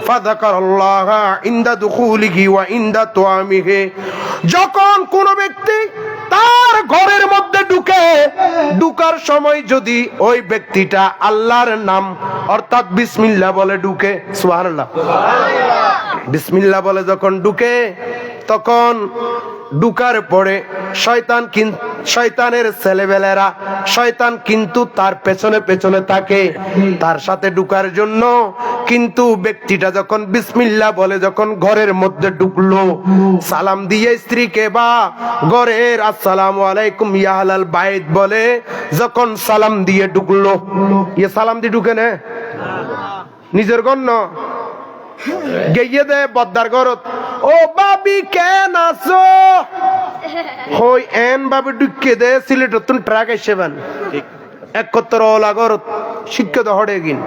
ফাযাকারাল্লাহা ইনদা দুখুলিহি ওয়া ইনদা তুআমিহি, যখন কোন ব্যক্তি তার ঘরের মধ্যে ঢুকার সময় যদি ওই ব্যক্তিটা আল্লাহর নাম অর্থাৎ বিসমিল্লাহ বলে ঢুকে, সুবহানাল্লাহ, বিসমিল্লাহ বলে যখন ঢুকে, তখন ঢুকার পরে শয়তানের ছেলেবেলেরা শয়তান কিন্তু তার পেছনে পেছনে থাকে তার সাথে ঢুকার জন্য। কিন্তু ব্যক্তিটা যখন বিসমিল্লাহ বলে যখন ঘরের মধ্যে ঢুকলো, সালাম দিয়ে স্ত্রীকে বা ঘরের আসসালামু আলাইকুম ইয়া আহলাল বাইত বলে যখন সালাম দিয়ে ঢুকলো, ইয়ে সালাম দিয়ে ঢুকে না নিজের গণ্য গিয়ে দে বদ্দার ঘরত, ও বাবি কেন আছো হই এন বাবি ঢুকে দে সিলেটত ট্রাক এসেবেন এক কত্তর ওলা ঘরত শিক্ষিত হড়ে গিন।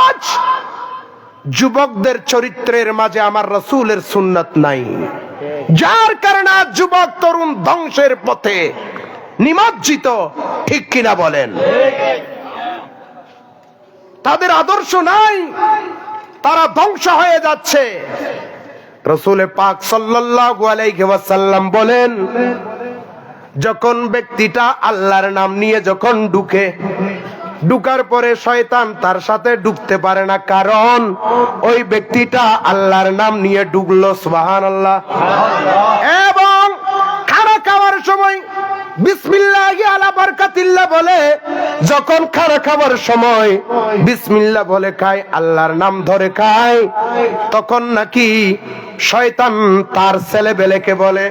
আজ যুবকদের চরিত্রের মাঝে আমার রাসূলের সুন্নাত নাই, যার কারণে আজ যুবক তরুণ ধ্বংসের পথে নিমজ্জিত। ঠিক কিনা বলেন? তাদের আদর্শ নাই, তারা ধ্বংস হয়ে যাচ্ছে। রাসূল পাক সাল্লাল্লাহু আলাইহি ওয়াসাল্লাম বলেন, যখন ব্যক্তিটা আল্লাহর নাম নিয়ে যখন ঢুকার পরে শয়তান তার সাথে ঢুকতে পারে না, কারণ ওই ব্যক্তিটা আল্লাহর নাম নিয়ে ঢুকলো, সুবহানাল্লাহ। এবং খানা খাওয়ার সময় বিসমিল্লাহি আলা বারাকাতিল্লাহ বলে যখন খানা খাবার সময় বিসমিল্লাহ বলে খায়, আল্লাহর নাম ধরে খায়, তখন নাকি শয়তান তার ছেলেবেলেকে বলে,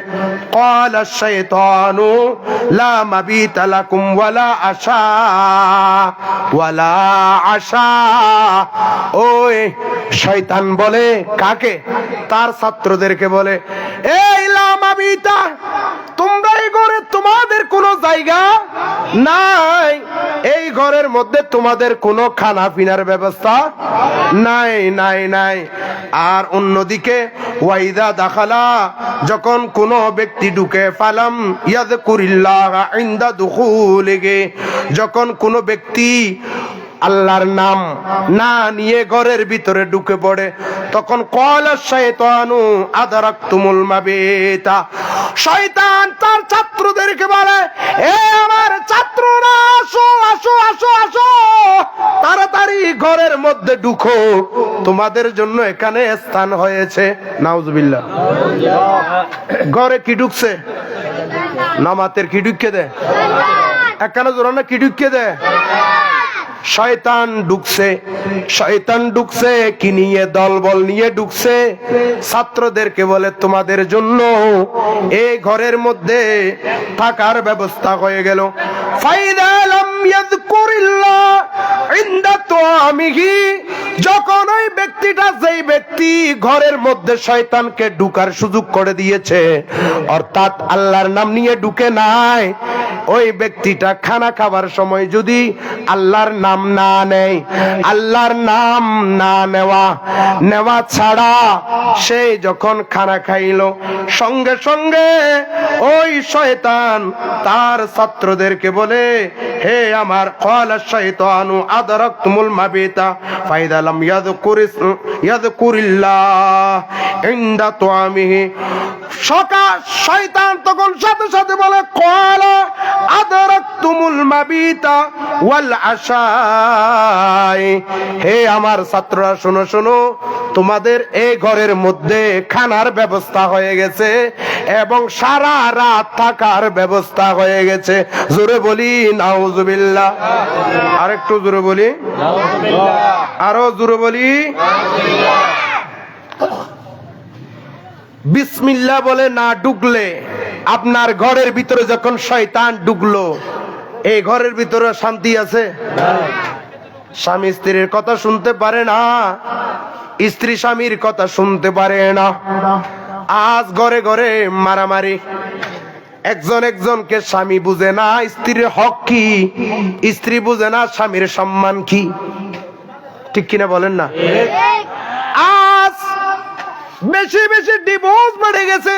ক্বালা শাইতানু লা মাবিতা লাকুম ওয়ালা আশা। ওই শয়তান বলে কাকে? তার ছাত্রদেরকে বলে, এই লা মাবিতা, তোমরা এই ঘরে তোমাদের কোনো জায়গা নাই, এই ঘরের মধ্যে তোমাদের কোনো খানা পিনার ব্যবস্থা নাই নাই নাই। আর অন্যদিকে ওয়াইদা দাখালা, যখন কোন ব্যক্তি ঢুকে, ফালাম ইয়াযকুরিল্লাহ ইনদা দুখুলিহি, যখন কোন ব্যক্তি আল্লাহর নাম না নিয়ে ঘরের ভিতরে ঢুকে পড়ে, তখন ক্বালা শাইতানু আদরাকতুমুল মাবিতা, শয়তান তার ছাত্রদেরকে বলে, এ আমার ছাত্ররা আসো আসো আসো আসো, তাড়াতাড়ি ঘরের মধ্যে ঢুকো, তোমাদের জন্য এখানে স্থান হয়েছে। নাউজুবিল্লাহ। ঘরে কি ঢুকছে? নামাতের কি ঢুকে দেয়? একখানা জোরানা কি ঢুকে দেয়? শয়তান ঢুকছে কি নিয়ে? দলবল নিয়ে ঢুকছে। ছাত্রদেরকে বলে, তোমাদের জন্য এই ঘরের মধ্যে থাকার ব্যবস্থা হয়ে গেল। ফাইদা লাম ইয়াযকুরিল্লাহ ইনদা তুআমিহি, যখন ওই ব্যক্তিটা, যেই ব্যক্তি ঘরের মধ্যে শয়তানকে ঢুকার সুযোগ করে দিয়েছে, অর্থাৎ আল্লাহর নাম নিয়ে ঢুকে নাই, ওই ব্যক্তিটা খানা খাবার সময় যদি আল্লাহর নাম না নেয়, আল্লাহর নাম না নেওয়া ছাড়া সে যখন খানা খাইলো, সঙ্গে সঙ্গে ওই শয়তান তার ছাত্রদেরকে বলে, হে আমার ক্বালা শাইতানু আদরাকতুমুল মাবিতা ফাইদা লাম ইয়াযকুরিল্লাহ ইনদা তুআমিহি। শয়তান তখন সাথে সাথে বলে, ক্বালা আদরাকতুমুল মাবিতা ওয়াল আশাই, হে আমার ছাত্ররা শোনো শোনো, তোমাদের এই ঘরের মধ্যে খানার ব্যবস্থা হয়ে গেছে এবং সারা রাত থাকার ব্যবস্থা হয়ে গেছে। জোরে বলি নাউজুবিল্লাহ। আরেকটু জোরে বলি, আরো জোরে বলি। বিসমিল্লাহ বলে না ঢুকলে, আপনার ঘরের ভিতরে যখন শয়তান ঢুকলো, এই ঘরের ভিতরে শান্তি আছে? স্বামী স্ত্রীর কথা শুনতে পারে না, স্ত্রী স্বামীর কথা শুনতে পারে না। আজ ঘরে ঘরে মারামারি, একজন একজনকে স্বামী বুঝে না স্ত্রীর হক কি, স্ত্রী বুঝে না স্বামীর সম্মান কি। ঠিক কিনা বলেন না? আজ বেশি বেশি ডিভোর্স বেড়ে গেছে,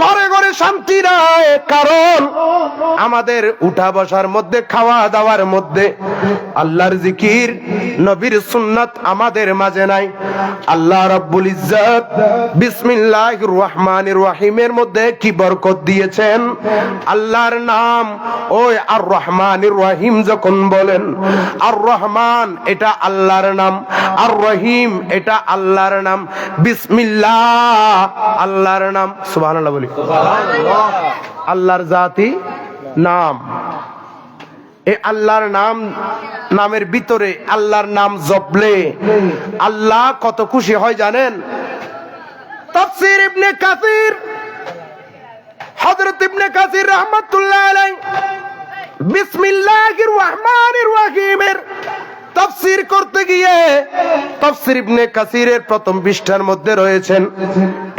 ঘরে ঘরে শান্তি নাই, কারণ আমাদের উঠা বসার মধ্যে, খাওয়া দাওয়ার মধ্যে আল্লাহর জিকির, নবীর সুন্নাত আমাদের মাঝে নাই। আল্লাহ রাব্বুল ইজ্জত বিসমিল্লাহির রহমানির রহিমের মধ্যে কি বরকত দিয়েছেন। আল্লাহর নাম ওই আর রহমানির রহিম যখন বলেন, আর রহমান এটা আল্লাহর নাম, আর রহিম এটা আল্লাহর নাম, বিসমিল্লাহ আল্লাহর নাম। সুবহানাল্লাহ বলি। আল্লাহর জাতি নাম, এই আল্লাহর নামের ভিতরে আল্লাহর নাম জপলে আল্লাহ কত খুশি হয় জানেন? তাফসীর ইবনে কাসির, হযরত ইবনে কাসির রাহমাতুল্লাহ আলাইহি বিসমিল্লাহির রহমানির রহিমের তাফসীর করতে গিয়ে তাফসীর ইবনে কাসিরের প্রথম পৃষ্ঠার মধ্যে রয়েছেন,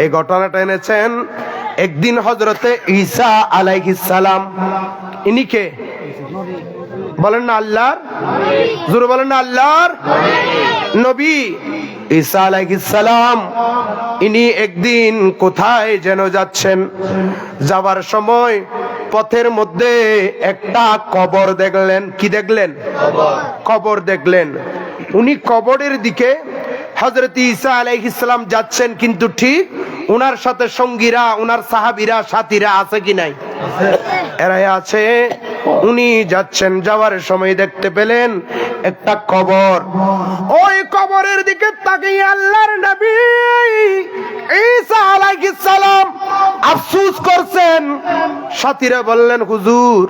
এই ঘটনাটা এনেছেন। একদিন হযরতে ঈসা আলাইহিস সালাম, ইনি কে বলেন না? আল্লাহর, জোরে বলেন না, আল্লাহর নবী ঈসা আলাইহিস সালাম, ইনি একদিন কোথায় যেন যাচ্ছেন, যাবার সময় পথের মধ্যে একটা কবর দেখলেন। কি দেখলেন? কবর দেখলেন। উনি কবরের দিকে হযরত ঈসা আলাইহিস সালাম যাচ্ছেন, কিন্তু ঠিক উনার সাথে সঙ্গীরা, উনার সাহাবীরা, সাথীরা আছে কি নাই? এরাই আছে। উনি যাচ্ছেন, যাওয়ার সময় দেখতে পেলেন একটা কবর। ওই কবরের দিকে তাকিয়ে আল্লাহর নবী ঈসা আলাইহিস সালাম আফসোস করছেন। সাথীরা বললেন, হুজুর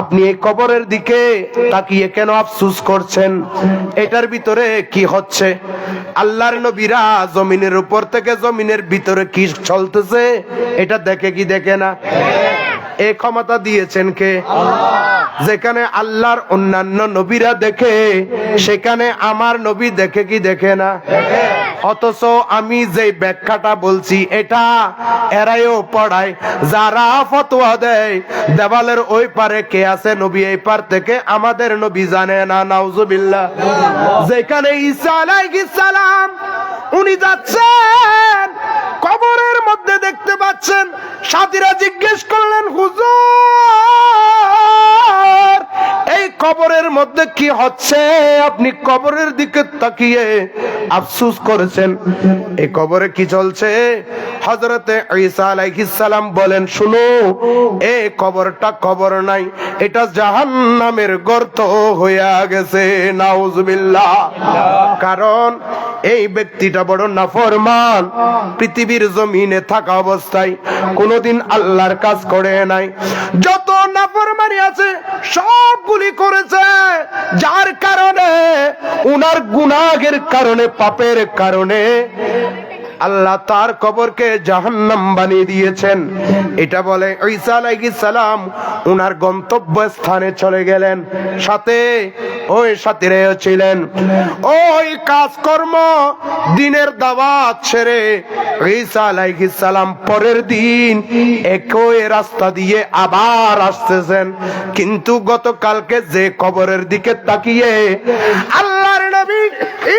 আপনি এই কবরের দিকে তাকিয়ে কেন আফসোস করছেন? এটার ভিতরে কি হচ্ছে? আল্লাহর নবীরা জমিনের উপর থেকে জমিনের ভিতরে কি চলতেছে এটা দেখে কি দেখে না? এই ক্ষমতা দিয়েছেন কে? যেখানে আল্লাহর অন্যান্য নবীরা দেখে, সেখানে আমার নবী দেখে কি দেখে না? অথচ আমি যে ব্যাখ্যাটা বলছি এটা এরাইও পড়ায়, যারা ফতোয়া দেয় দেওয়ালের ওই পারে কে আছে, নবী এই পার থেকে আমাদের নবী জানে না। নাউজুবিল্লাহ। যেখানে ঈসা আলাইহিস সালাম উনি যাচ্ছেন, কবরের মধ্যে দেখতে পাচ্ছেন। সাথীরা জিজ্ঞেস করলেন, হুজুর এই কবরের মধ্যে কি হচ্ছে? আপনি কবরের দিকে তাকিয়ে আফসোস করেছেন, এই কবরে কি চলছে? হযরতে ঈসা আলাইহিস সালাম বলেন, শুনো, এই কবরটা কবর নাই, এটা জাহান্নামের গর্ত হইয়া গেছে। নাউজুবিল্লাহ। কারণ এই ব্যক্তিটা বড় নাফরমান, পৃথিবীর জমিনে থাকা অবস্থায় কোনদিন আল্লাহর কাজ করে নাই। যত নাফরমানি আছে সবগুলি করেছে, যার কারণে উনার গুনাহের কারণে, পাপের কারণে আল্লাহ তার কবরকে জাহান্নাম বানিয়ে দিয়েছেন। এটা বলে ঈসা আলাইহিস সালাম উনার গন্তব্য স্থানে চলে গেলেন, সাথে ওই সাথীরাও ছিলেন। ওই কাজকর্ম দিনের দাওয়াত ছেড়ে ঈসা আলাইহিস সালাম পরের দিন একই রাস্তা দিয়ে আবার আসতেছেন। কিন্তু গতকালকে যে কবরের দিকে তাকিয়ে আল্লাহর নবী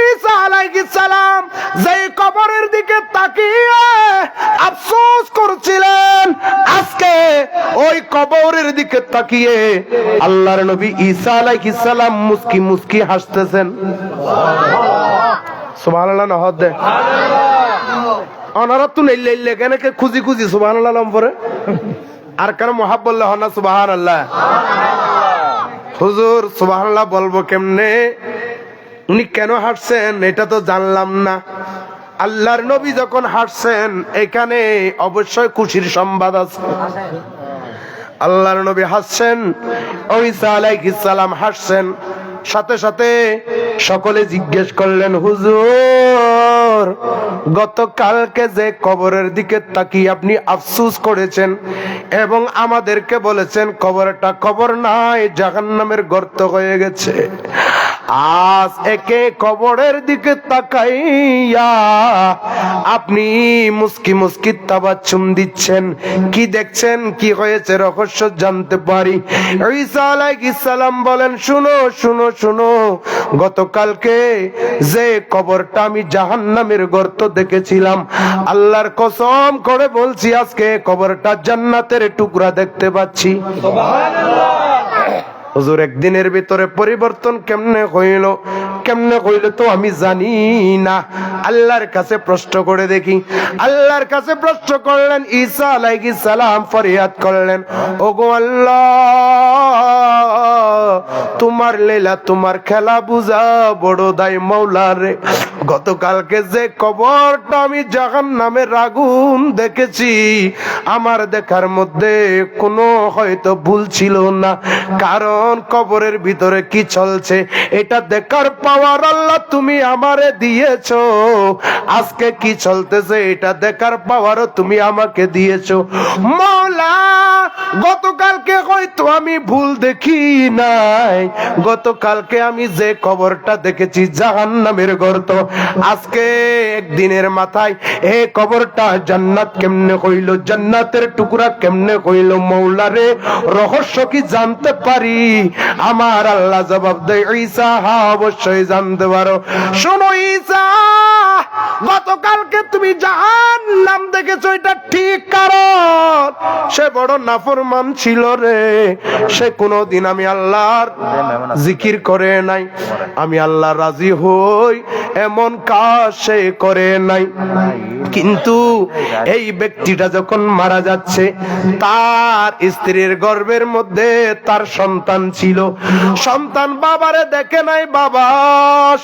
ঈসা আলাইহিস সালাম যে কবরের দিকে তাকিয়ে আফসোস করছিলেন, আজকে ওই কবরের দিকে তাকিয়ে আল্লাহর নবী ঈসা আলাইহিস সালাম মুস্কি মুস্কি হাসতেছেন। সুবহানাল্লাহ না হদে অনারা তো নেই লেলে কেন কে খুঁজি খুঁজি সুবহানাল্লাহ নাম পড়ে আর কারণ মুহাব্বত হনা সুবহানাল্লাহ। হুজুর সুবহানাল্লাহ বলবো কেমনে, উনি কেন হাসছেন এটা তো জানলাম না। আল্লাহর নবী যখন হাসছেন এখানে অবশ্যই খুশির সংবাদ আছে। আল্লাহর নবী হাসছেন, ঈসা আলাইহিস সালাম হাসছেন, সাথে সাথে সকলে জিজ্ঞেস করলেন, হুজুর গতকালকে যে কবরের দিকে তাকিয়ে আপনি আফসোস করেছেন এবং আমাদেরকে বলেছেন কবরটা কবর নাই, জাহান্নামের গর্ত হয়ে গেছে, আজ একে কবরের দিকে তাকাইয়া আপনি মুস্কি মুস্কি তাবাচ্ছুম দিচ্ছেন, কি দেখছেন, কি হয়েছে, রহস্য জানতে পারি? ঈসা আলাইহিস সালাম বলেন, শুনো শুনো শুনো, গতকালকে যে কবরটা আমি জাহান্নামের গর্ত দেখেছিলাম, আল্লাহর কসম করে বলছি আজকে কবরটা জান্নাতের টুকরা দেখতে পাচ্ছি। সুবহানাল্লাহ। হুজুর একদিনের ভিতরে পরিবর্তন কেমনে হইল, কেমনে হইল তো আমি জানি না, আল্লাহর কাছে প্রশ্ন করে দেখি। আল্লাহর কাছে প্রশ্ন করলেন, ঈসা আলাইহিস সালাম ফরিয়াদ করলেন, ওগো আল্লাহ তোমার লীলা তোমার খেলা বুঝা বড় দায় মাওলা রে, গতকালকে যে কবরটা আমি জাহান্নামের আগুন দেখেছি, আমার দেখার মধ্যে কোনো হয়তো ভুল ছিল না, কারণ কবরের ভিতরে কি চলছে এটা দেখার পাওয়ার আল্লাহ তুমি আমারে দিয়েছো, আজকে কি চলতেছে এটা দেখার পাওয়ারও তুমি আমাকে দিয়েছো মাওলা। গতকালকে হয়তো আমি ভুল দেখি নাই, গতকালকে আমি যে কবরটা দেখেছি জাহান্নামের গর্ত, আজকে একদিনের মাথায় এই কবরটা জান্নাত কেমনে হইল, জান্নাতের টুকরা কেমনে হইল মাওলা রে, রহস্য কি জানতে পারি? আমার আল্লাহ জবাব দেয়, ঈসা হ্যাঁ অবশ্যই জানতে পারো। শোনো ঈসা, গতকালকে তুমি জাহান্নাম দেখেছো এটা ঠিক, কারণ সে বড় নাফরমান ছিল রে, সে কোনদিন আমি আল্লাহর জিকির করে নাই, আমি আল্লাহ রাজি হই এমন কাজ সে করে নাই। কিন্তু এই ব্যক্তিটা যখন মারা যাচ্ছে, তার স্ত্রীর গর্ভের মধ্যে তার সন্তান ছিল, সন্তান বাবারে দেখে নাই, বাবা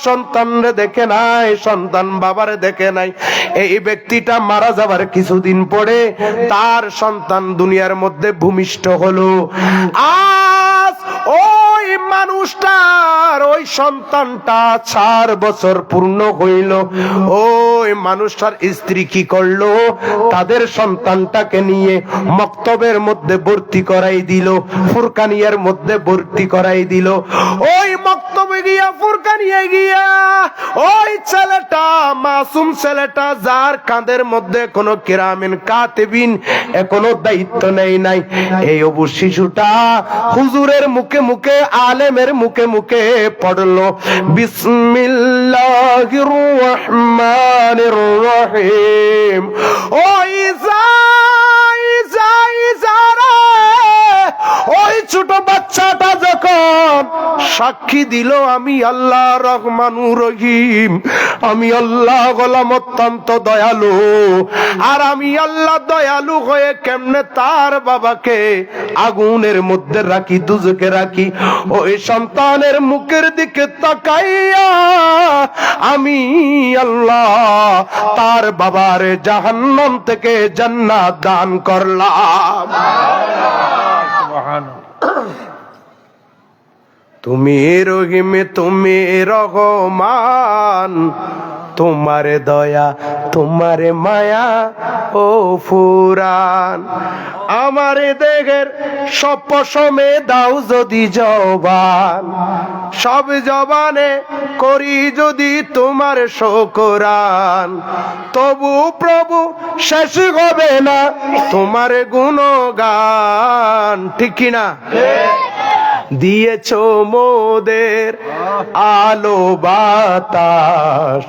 সন্তানরে দেখে নাই, সন্তান বাবারে দেখে নাই। এই ব্যক্তিটা মারা যাবার কিছুদিন পরে তার সন্তান দুনিয়ার মধ্যে ভূমিষ্ঠ হলো। আজ ওই মানুষটার ওই সন্তানটা 4 বছর পূর্ণ হইল, ওই মানুষটার স্ত্রী কি করলো, তাদের সন্তানটাকে নিয়ে মক্তবের মধ্যে ভর্তি করাই দিল, ফুরকানিয়ার মধ্যে ভর্তি করাই দিল। ওই মক্তবে গিয়া ফুরকানিয়া গিয়া ওই ছেলেটা, মাসুম ছেলেটা, যার কাঁধের মধ্যে কোনো কিরামিন কাতিবিন এখনো দায়িত্ব নেই নাই, এই অবু শিশুটা হুজুরের মুখে মুখে, আলেমের মুখে মুখে পড়লো, বিসমিল্লাহির রহমানির রহিম। ও ঈসা ঈসা ঈসা রে, ওই ছোট বাচ্চাটা যখন সাক্ষী দিল আমি আল্লাহ রহমানুর রহিম, আমি আল্লাহ গোলাম অত্যন্ত দয়ালু, আর আমি আল্লাহ দয়ালু হয়ে কেমনে তার বাবাকে আগুনের মধ্যে রাখি, দুজকে রাখি, ওই সন্তানের মুখের দিকে তাকাইয়া আমি আল্লাহ তার বাবার জাহান্নাম থেকে জান্নাত দান করলাম। তুমি রহিম তুমি রহমান, তোমার দয়া তোমার মায়া ও ফুরান। আমার দেহের সব পশমে দাও যদি জবান, সব জবানে করি যদি তোমার শুকরান, তবু প্রভু শেষ হবে না তোমার গুণগান। ঠিক কিনা? দিয়েছো মোদের আলো বাতাস,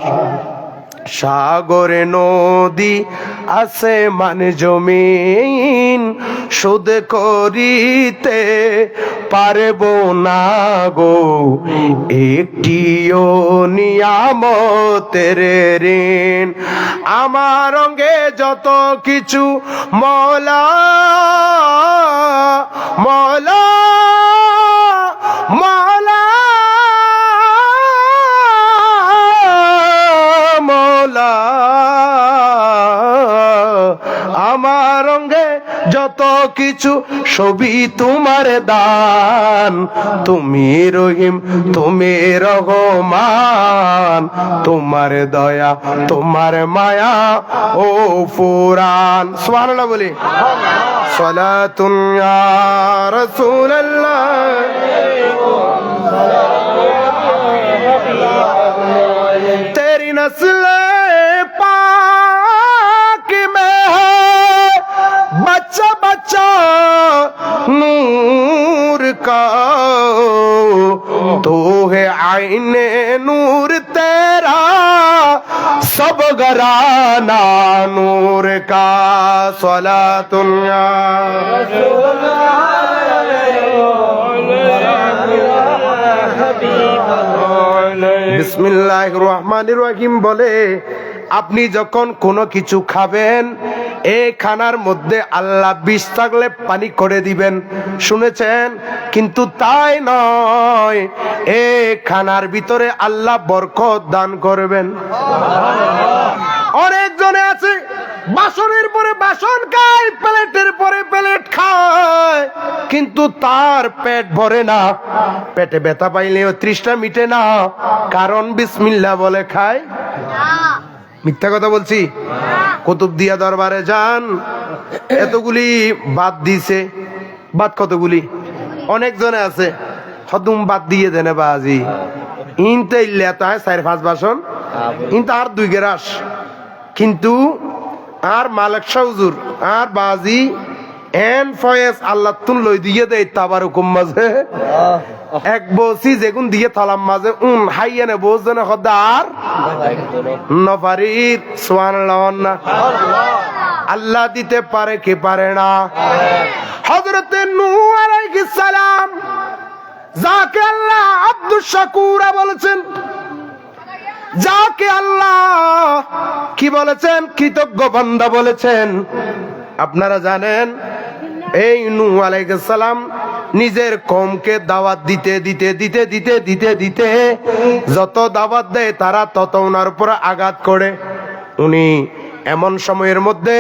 সাগরে নদী আসমান জমিন, শোধ করিতে পারবো না গো একটিও নিয়ামতের ঋণ। আমার অঙ্গে যত কিছু মওলা মওলা মওলা মওলা, আমার অঙ্গে যত কিছু সবই তোমার দান। তুমি রহিম তুমি রহমান, তোমার দয়া তোমার মায়া ও ফুরান। সুবহানাল্লাহ বলি। সালাতুন ইয়া রাসূলুল্লাহ, तेरी नस्ल पाक में है बच्चा बच्चा नूर का, तो है आईने नूर तेरा सब घराना नूर का। सलातुन या বিসমিল্লাহির রহমানির রহিম বলে, আপনি যখন কোনো কিছু খাবেন এই খানার মধ্যে আল্লাহ বিষ থাকলে পানি করে দিবেন, শুনেছেন? কিন্তু তাই নয়, এই খানার ভিতরে আল্লাহ বরকত দান করবেন। অনেকজনে আছে বাসনের পরে বাসন খায়, প্লেটের পরে প্লেট খায়, কিন্তু তার পেট ভরে না, পেটে ব্যথা পাইলেও তৃষ্ণা মিটে না, কারণ বিসমিল্লাহ বলে খায়। মিথ্যা কথা বলছি? কুতুবদিয়া দরবারে যান, এতগুলি বাদ দিছে। বাদ কতগুলি? অনেক জনে আছে হদুম বাদ দিয়ে দেনে বাজি ইনতে ইল্লে তাই 4-5 বাসন, ইনতে আর 2 গ্লাস, কিন্তু আর মালিক শাহুজুর আর বাজি এন ফয়েজ আল্লাহ তুন লই দিয়ে দেয় তাবার হুকুম মাঝে এক বসি যেগুন দিয়ে থালাম মাঝে হাইয়ানে বোঝনে খদার নফারির। সুবহানাল্লাহ না? আল্লাহ দিতে পারে কি পারে না? হযরত নূহ আলাইহিস সালাম যাকে আল্লাহ আব্দুশ শাকুরা বলেছেন, যাকে আল্লাহ কি বলেছেন? কৃতজ্ঞ বান্দা বলেছেন। আপনারা জানেন এই নূহ আলাইহিস সালাম নিজের কওমকে দাওয়াত দিতে দিতে দিতে দিতে দিতে দিতে যত দাওয়াত দেয় তারা তত ওনার উপর আঘাত করে। উনি এমন সময়ের মধ্যে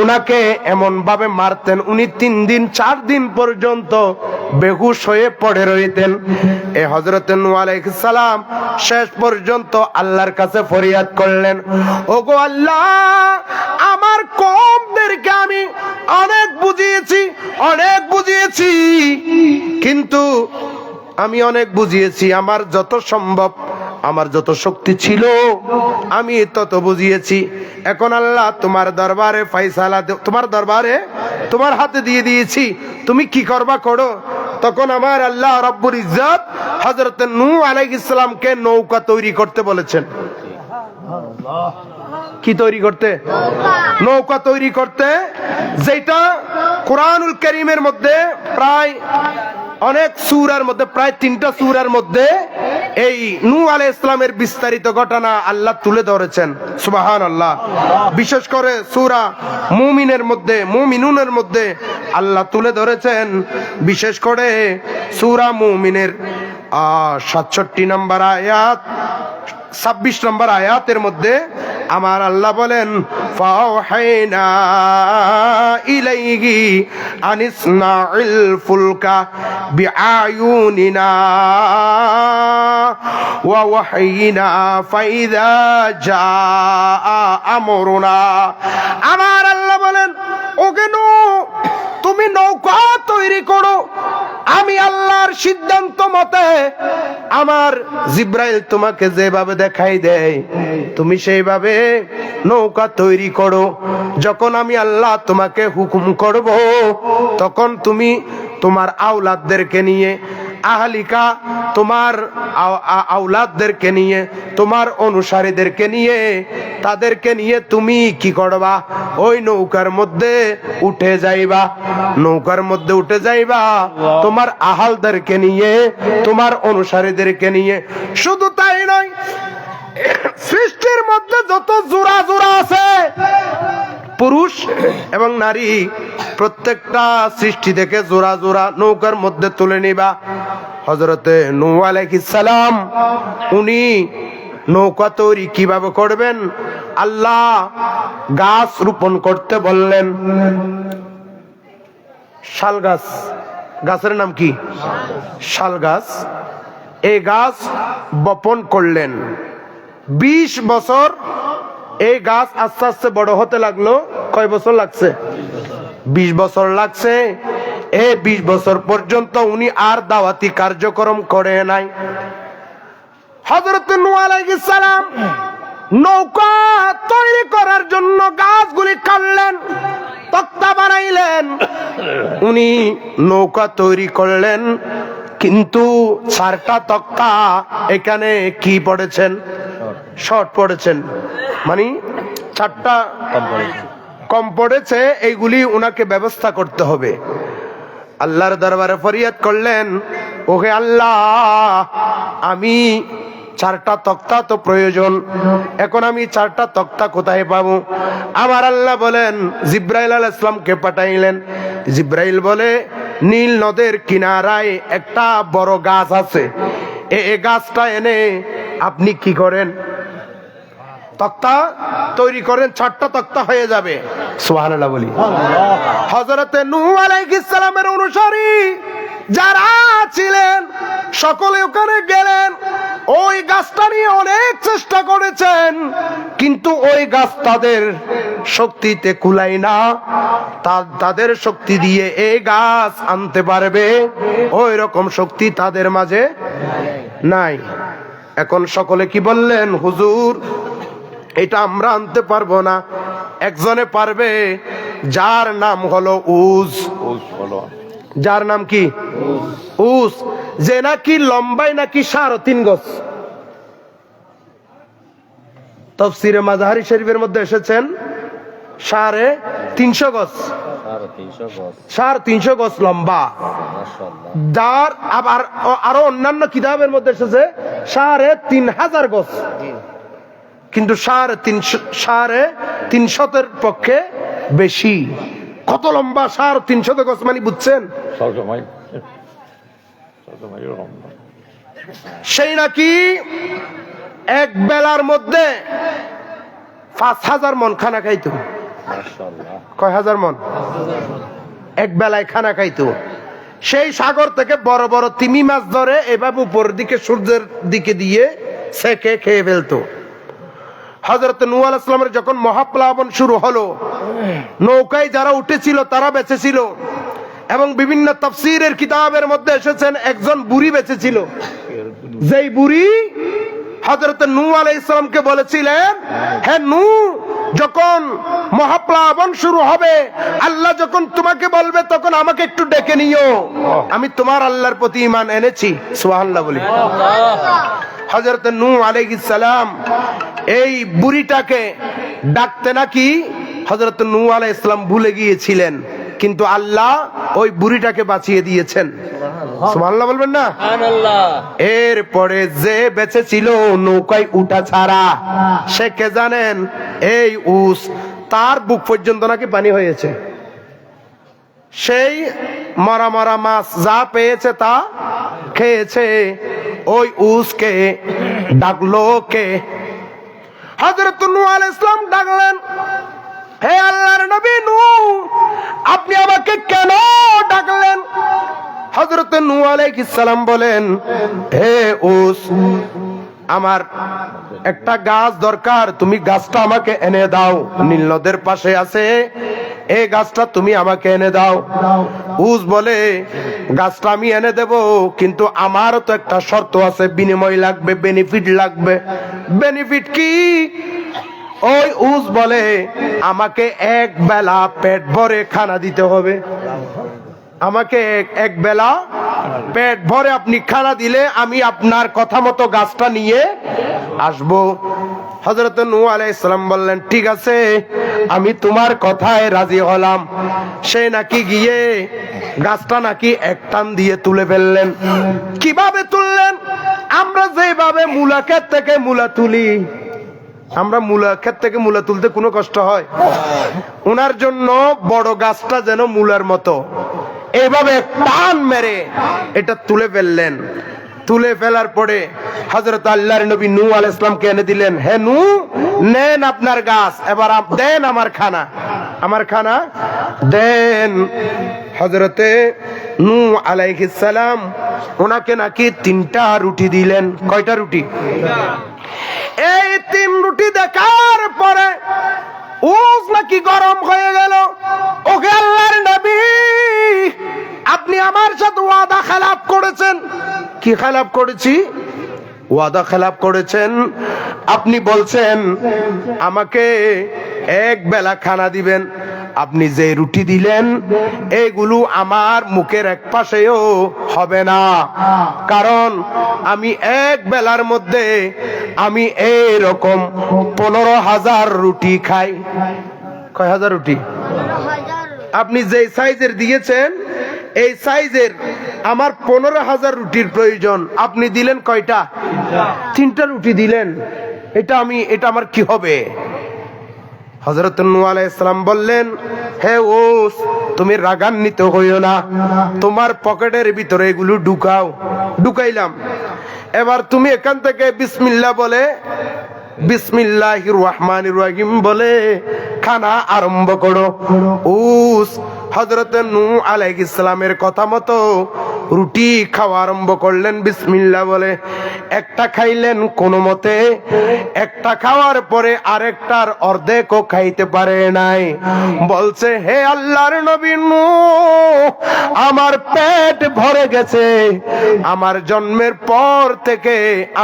উনাকে এমন ভাবে মারতেন, উনি 3 দিন 4 দিন পর্যন্ত বেহুশ হয়ে পড়ে রইতেন। এই হযরত নূহ আলাইহিস সালাম শেষ পর্যন্ত আল্লাহর কাছে ফরিয়াদ করলেন, ওগো আল্লাহ, আমার কওমদেরকে আমি অনেক বুঝিয়েছি, কিন্তু আমি অনেক বুঝিয়েছি, আমার যত সম্ভব, আমার যত শক্তি ছিল আমি তত বুঝিয়েছি। এখন আল্লাহ তোমার দরবারে ফায়সালা, তোমার দরবারে তোমার হাতে দিয়ে দিয়েছি, তুমি কি করবা করো। তখন আমার আল্লাহ রব্বুল ইজ্জত হযরত নূহ আলাইহিস সালামকে নৌকা তৈরি করতে বলেছেন। কি তৈরি করতে? নৌকা তৈরি করতে, যেটা কুরআনুল কারীমের মধ্যে প্রায় অনেক সূরার মধ্যে, প্রায় 3টা সূরার মধ্যে এই নূহ আলাইহিস সালামের বিস্তারিত ঘটনা আল্লাহ তুলে ধরেছেন। সুবহানাল্লাহ। বিশেষ করে সূরা মুমিনুনের মধ্যে আল্লাহ তুলে ধরেছেন, বিশেষ করে সূরা মুমিনের 67 নম্বর আয়াত 26 নম্বর আয়াতের মধ্যে আমার আল্লাহ বলেন ফাওহাইনা ইলাইহি আনিসনাইল ফুলকা বিআয়ুনিনা ওয়া ওয়াহাইনা ফাইদা জাআ আমরুনা। আমার আল্লাহ বলেন ওকে তুমি নৌকা তৈরি করো, আমি আল্লাহর সিদ্ধান্ত মতে আমার জিব্রাইল তোমাকে যেভাবে দেখাই দেয় তুমি সেইভাবে নৌকা তৈরি করো। যখন আমি আল্লাহ তোমাকে হুকুম করব তখন তুমি তোমার আওলাদদেরকে নিয়ে, আহলিকা তোমার আওলাদদেরকে নিয়ে, তোমার অনুসারীদেরকে নিয়ে, তাদেরকে নিয়ে তুমি কি করবা? ওই নৌকার মধ্যে উঠে যাইবা, নৌকার মধ্যে উঠে যাইবা তোমার আহালদেরকে নিয়ে, তোমার অনুসারীদেরকে নিয়ে। শুধু তাই নয়, সৃষ্টির মধ্যে যত জোড়া জোড়া আছে পুরুষ এবং নারী, প্রত্যেকটা সৃষ্টি থেকে জোড়া জোড়া নৌকার মধ্যে তুলে নিবা। হযরতে নূহ আলাইহিস সালাম উনি নৌকা তৈরি কিভাবে করবেন? আল্লাহ গাছ রোপণ করতে বললেন। শাল গাছ, গাছের নাম কি? শাল গাছ। এই গাছ বপন করলেন। 20 বছর এই গাছ আস্তে আস্তে বড় হতে লাগলো। কয় বছর লাগছে? 20 বছর লাগছে। এই 20 বছর পর্যন্ত উনি আর দাওয়াতি কার্যক্রম করে নাই। হযরত নূহ আলাইহিস সালাম নৌকা তৈরি করার জন্য গাছগুলি কাটলেন, তক্তা বানাইলেন, উনি নৌকা তৈরি করলেন। কিন্তু 4টা তক্তা এখানে কি পড়েছেন? শর্ট পড়েছেন, মানে 4টা কম পড়েছে। এইগুলি উনাকে ব্যবস্থা করতে হবে। আল্লাহর দরবারে ফরিয়াদ করলেন, ওহে আল্লাহ, আমি 4টা তক্তা তো প্রয়োজন, এখন আমি 4টা তক্তা কোথায় পাবো? আমার আল্লাহ বলেন জিব্রাইল আলাইহিস সালামকে পাঠাইলেন। জিব্রাইল বলে নীল নদের কিনারায় একটা বড় গাছ আছে, এই গাছটা এনে আপনি কি করেন? তক্তা তৈরি করেন, 4টা তক্তা হয়ে যাবে। সুবহানাল্লাহ বলি। হযরতে নূহ আলাইহিস সালামের অনুসারী যারা ছিলেন সকলে ওখানে গেলেন, ওই গাছটা নিয়ে অনেক চেষ্টা করেছেন, কিন্তু ওই গাছ তাদের শক্তিতে কুলায় না। তাদের শক্তি দিয়ে এই গাছ আনতে পারবে ওই রকম শক্তি তাদের মাঝে নাই। এখন সকলে কি বললেন? হুজুর, এটা আমরা আনতে পারবো না, একজনে পারবে, যার নাম হলো উজ। যার নাম কি? উজ। যে নাকি লম্বাই নাকি 3.5 গজ। তাফসীরে মাযহারি শরীফের মধ্যে এসেছেন 3.5 গজ, 3.5 গজ লম্বা। যার আবার আরো অন্যান্য কিতাবের মধ্যে এসেছে 3,500 গজ, কিন্তু 350 পক্ষে বেশি। কত লম্বা? 350 গজ, মানে বুঝছেন? সেই নাকি এক বেলার মধ্যে 5,000 মন খানা খাইতো। কয় হাজার মন? এক বেলায় খানা খাইতো। সেই সাগর থেকে বড় বড় তিমি মাছ ধরে এভাবে উপরের দিকে সূর্যের দিকে দিয়ে সেকে খেয়ে ফেলতো। হযরত নূহ আলাইহিস সালামের যখন মহাপ্লাবন শুরু হলো, নৌকায় যারা উঠেছিল তারা বেঁচে ছিল, এবং বিভিন্ন তাফসীরের কিতাবের মধ্যে এসেছেন একজন বুড়ি বেঁচে ছিল। যেই বুড়ি হযরত নূহ আলাইহিস সালামকে বলেছিলেন, হে নূহ, যখন মহাপ্লাবন শুরু হবে, আল্লাহ যখন তোমাকে বলবে তখন আমাকে একটু ডেকে নিও, আমি তোমার আল্লাহর প্রতি ঈমান এনেছি। সুবহানাল্লাহ বলি। হযরত নূহ আলাইহিস সালাম এই বুড়িটাকে ডাকতে নাকি হযরত নূহ আলাইহিস সালাম ভুলে গিয়েছিলেন, কিন্তু আল্লাহ ওই বুড়িটাকে বাঁচিয়ে দিয়েছেন। সুবহানাল্লাহ বলবেন না? এরপরে যে বেঁচে ছিল নৌকায় উঠা ছাড়া, সে কে জানেন? এই উস, তার বুক পর্যন্ত নাকি পানি হয়েছে। সেই মরা মরা মাছ যা পেয়েছে তা খেয়েছে। ওই উসকে ডাকলো কে? হযরত নূহ আলাইহিস সালাম ডাকলেন, হে আল্লাহর নবী নূহ, আপনি আমাকে কেন ডাকলেন? হযরত নূহ আলাইহিস সালাম বলেন, হে উস, আমার একটা গাছ দরকার, তুমি গাছটা আমাকে এনে দাও। নীল নদের পাশে আছে, এই গাছটা তুমি আমাকে এনে দাও। উস বলে, গাছটা আমি এনে দেব, কিন্তু আমারও তো একটা শর্ত আছে, বিনিময় লাগবে, বেনিফিট লাগবে। বেনিফিট কি? ওই উস বলে, আমাকে এক বেলা পেট ভরে খানা দিতে হবে। আমাকে এক বেলা পেট ভরে আপনি খানা দিলে আমি আপনার কথা মতো গাছটা নিয়ে আসবো। হযরত নূহ আলাইহিস সালাম বললেন, ঠিক আছে, আমি তোমার কথায় রাজি হলাম। সে নাকি গিয়ে গাছটা নাকি এক টান দিয়ে তুলে ফেললেন। কিভাবে তুললেন? আমরা যেভাবে মূলা ক্ষেত থেকে মূলা তুলি, আমরা মূলা ক্ষেত থেকে মূলা তুলতে কোনো কষ্ট হয়? ওনার জন্য বড় গাছটা যেন মূলার মতো, এইভাবে টান মেরে এটা তুলে ফেললেন। তুলে ফেলার পরে হযরত আল্লাহর নবী নূহ আলাইহিস সালামকে এনে দিলেন। হে নূহ, নেন আপনার গাছ, এবার দেন আমার খানা, আমার খানা দেন। হযরতে নূহ আলাইহিস সালাম ওনাকে নাকি 3টা রুটি দিলেন। কয়টা রুটি? এই 3 রুটি দেখার পরে উস নাকি গরম হয়ে গেল। ওকে আল্লাহর নবী, আপনি আমার সাথে ওয়াদা খেলাপ করেছেন। কি খেলাপ করেছি? ওয়াদা খেলাপ করেছেন। আপনি বলছেন আমাকে এক বেলা খানা দিবেন, আপনি যে রুটি দিলেন এগুলো আমার মুখের এক পাশেও হবে না, কারণ আমি এক বেলার মধ্যে আমি এইরকম 15,000 রুটি খাই। কয় হাজার রুটি? আপনি যে সাইজের দিয়েছেন এই সাইজের আমার 15,000 রুটির প্রয়োজন। আপনি দিলেন কয়টা? 3টা রুটি দিলেন। এটা আমার কি হবে? হযরত নূহ আলাইহিস সালাম বললেন, হে ওস, তুমি রাগান্বিত হইও না, তোমার পকেটের ভিতরে এগুলো ঢুকাও। ঢুকাইলাম। এবার তুমি এখান থেকে বিসমিল্লাহ বলে, বিসমিল্লাহির রহমানির রহিম বলে খানা আরম্ভ করো। উস হযরত নূহ আলাইহিস সালামের কথা মতো রুটি খাওয়া আরম্ভ করলেন বিসমিল্লাহ বলে। একটা খাইলেন কোনো মতে, একটা খাওয়ার পরে আরেকটার অর্ধেকও খাইতে পারে নাই। বলছে, হে আল্লাহর নবী নূহ, আমার পেট ভরে গেছে, আমার জন্মের পর থেকে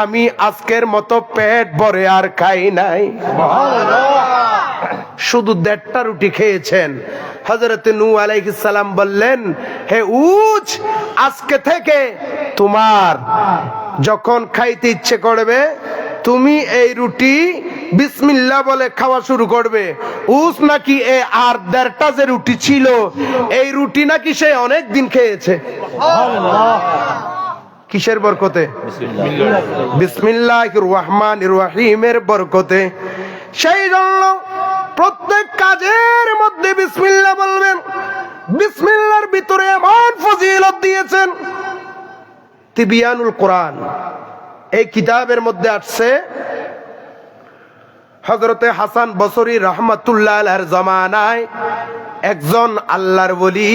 আমি আজকের মতো পেট ভরে আর খাই নাই। শুধু 1.5টা রুটি খেয়েছেন। হযরত নূহ আলাইহিস সালাম বললেন, হে উজ, আজকে থেকে তোমার যখন খাইতে ইচ্ছে করবে তুমি এই রুটি বিসমিল্লাহ বলে খাওয়া শুরু করবে। উস নাকি আর 1.5টা যে রুটি ছিল এই রুটি নাকি সে অনেক দিন খেয়েছে। কিসের বরকতে? বিসমিল্লাহির রহমানির রহিমের বরকতে। সেই জন্য প্রত্যেক কাজের মধ্যে বিসমিল্লাহ বলবেন। বিসমিল্লাহর ভিতরে এমন ফজিলত দিয়েছেন। তিবিয়ানুল কোরআন এই কিতাবের মধ্যে আসছে, হযরতে হাসান বসরি রাহমাতুল্লাহ আলাইহির জামানায় একজন আল্লাহর ওলি,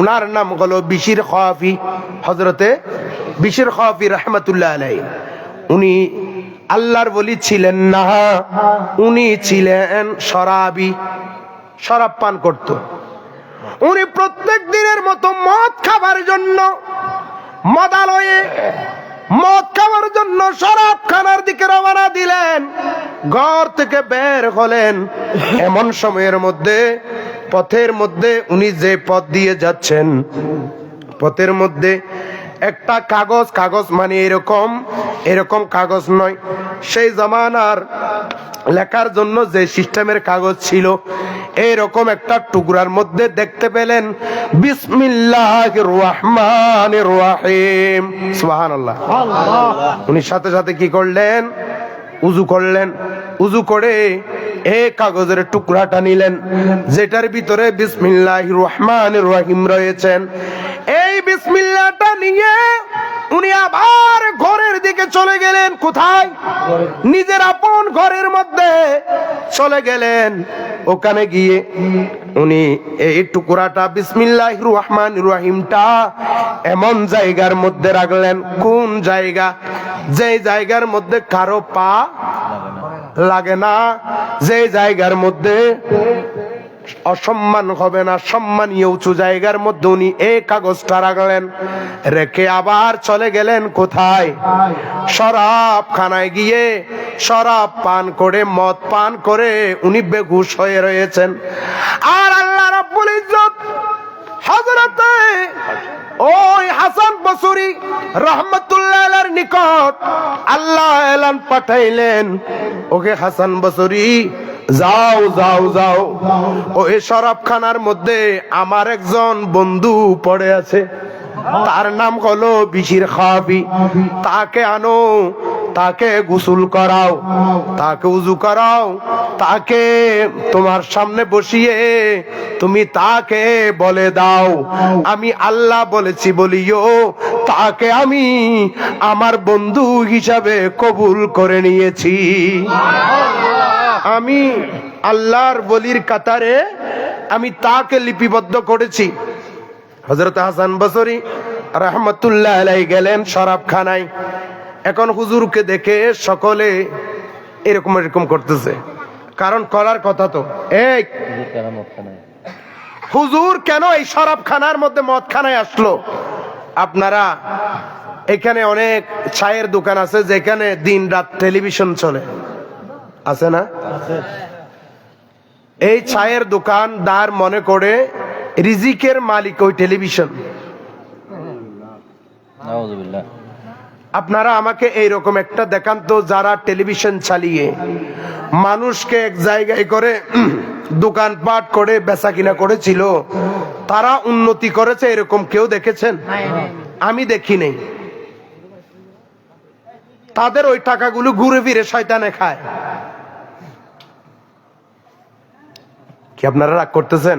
উনার নাম হলো বিশির খাফি। হযরতে বিশির খাফি রাহমাতুল্লাহ আলাইহি, উনি আল্লাহর ওলি ছিলেন না, উনি ছিলেন শরাবি, শরাব পান করত। উনি প্রত্যেক দিনের মতো মদ খাবার জন্য মদালয়ে মদ খাওয়ার জন্য শরাব খানার দিকে রওনা দিলেন। ঘর থেকে বের হলেন, এমন সময়ের মধ্যে পথের মধ্যে উনি যে পথ দিয়ে যাচ্ছেন পথের মধ্যে একটা কাগজ মানে এরকম কাগজ নয়, সেই জামানার লেখার জন্য যে সিস্টেমের কাগজ ছিল এইরকম একটা টুকরার মধ্যে দেখতে পেলেন বিসমিল্লাহির রহমানির রহিম। সুবহানাল্লাহ। উনি সাথে সাথে কি করলেন? উযু করলেন। উযু করে এই কাগজের টুকরাটা নিলেন যেটার ভিতরে বিসমিল্লাহির রহমানির রহিম রয়েছেন। এই বিসমিল্লাহটা নিয়ে উনি আবার ঘরের দিকে চলে গেলেন। কোথায়? নিজের আপন ঘরের মধ্যে চলে গেলেন। ওখানে গিয়ে উনি এই টুকরাটা বিসমিল্লাহির রহমানির রহিমটা এমন জায়গার মধ্যে রাখলেন। কোন জায়গা? যে জায়গার মধ্যে কারো পা লাগে না, যে জায়গার মধ্যে অসম্মান হবে না, সম্মানীয় উঁচু জায়গার মধ্যে উনি এই কাগজটা রাখলেন। রেখে আবার চলে গেলেন কোথায়? শরাব খানায় গিয়ে শরাব পান করে, মদ পান করে উনি বেহুশ হয়ে রয়েছেন। আর আল্লাহ রাব্বুল ইজ্জত হযরতে ওই হাসান বসরি রহমাতুল্লাহ আলাইহির নিকট আল্লাহ এলান পাঠাইলেন, ওকে হাসান বসরি যাও যাও যাও, ওই শরাবখানার মধ্যে আমার একজন বন্ধু পড়ে আছে, তার নাম হলো বিশির খাবি। তাকে আনো, তাকে গোসল করাও, তাকে উজু করাও, তাকে তোমার সামনে বসিয়ে তুমি তাকে বলে দাও আমি আল্লাহ বলেছি বলিও তাকে আমি আমার বন্ধু হিসাবে কবুল করে নিয়েছি। আমি আল্লাহর বলির কাতারে আমি তাকে লিপিবদ্ধ করেছি। হযরত হাসান বসরি রাহমাতুল্লাহ আলাইহি গেলেন শরাবখানায়। এখন হুজুরকে দেখে সকলে এরকম এরকম করতেছে, কারণ করার কথা তো, এই হুজুর কেন এই শরাবখানার মধ্যে মদখানায় আসলো? আপনারা এখানে অনেক চায়ের দোকান আছে যেখানে দিন রাত টেলিভিশন চলে, আছে না? এই চায়ের দোকানদার মনে করে রিজিকের মালিক ওই টেলিভিশন। আপনারা আমাকে এইরকম একটা দেখান তো, যারা টেলিভিশন চালিয়ে মানুষকে এক জায়গায় করে দোকানপাট করে বেচা কিনা করেছিল, তারা উন্নতি করেছে এরকম কেউ দেখেছেন? আমি দেখি নেই। তাদের ওই টাকাগুলো ঘুরে ফিরে শয়তানে খায়। কি আপনারা রাগ করতেছেন?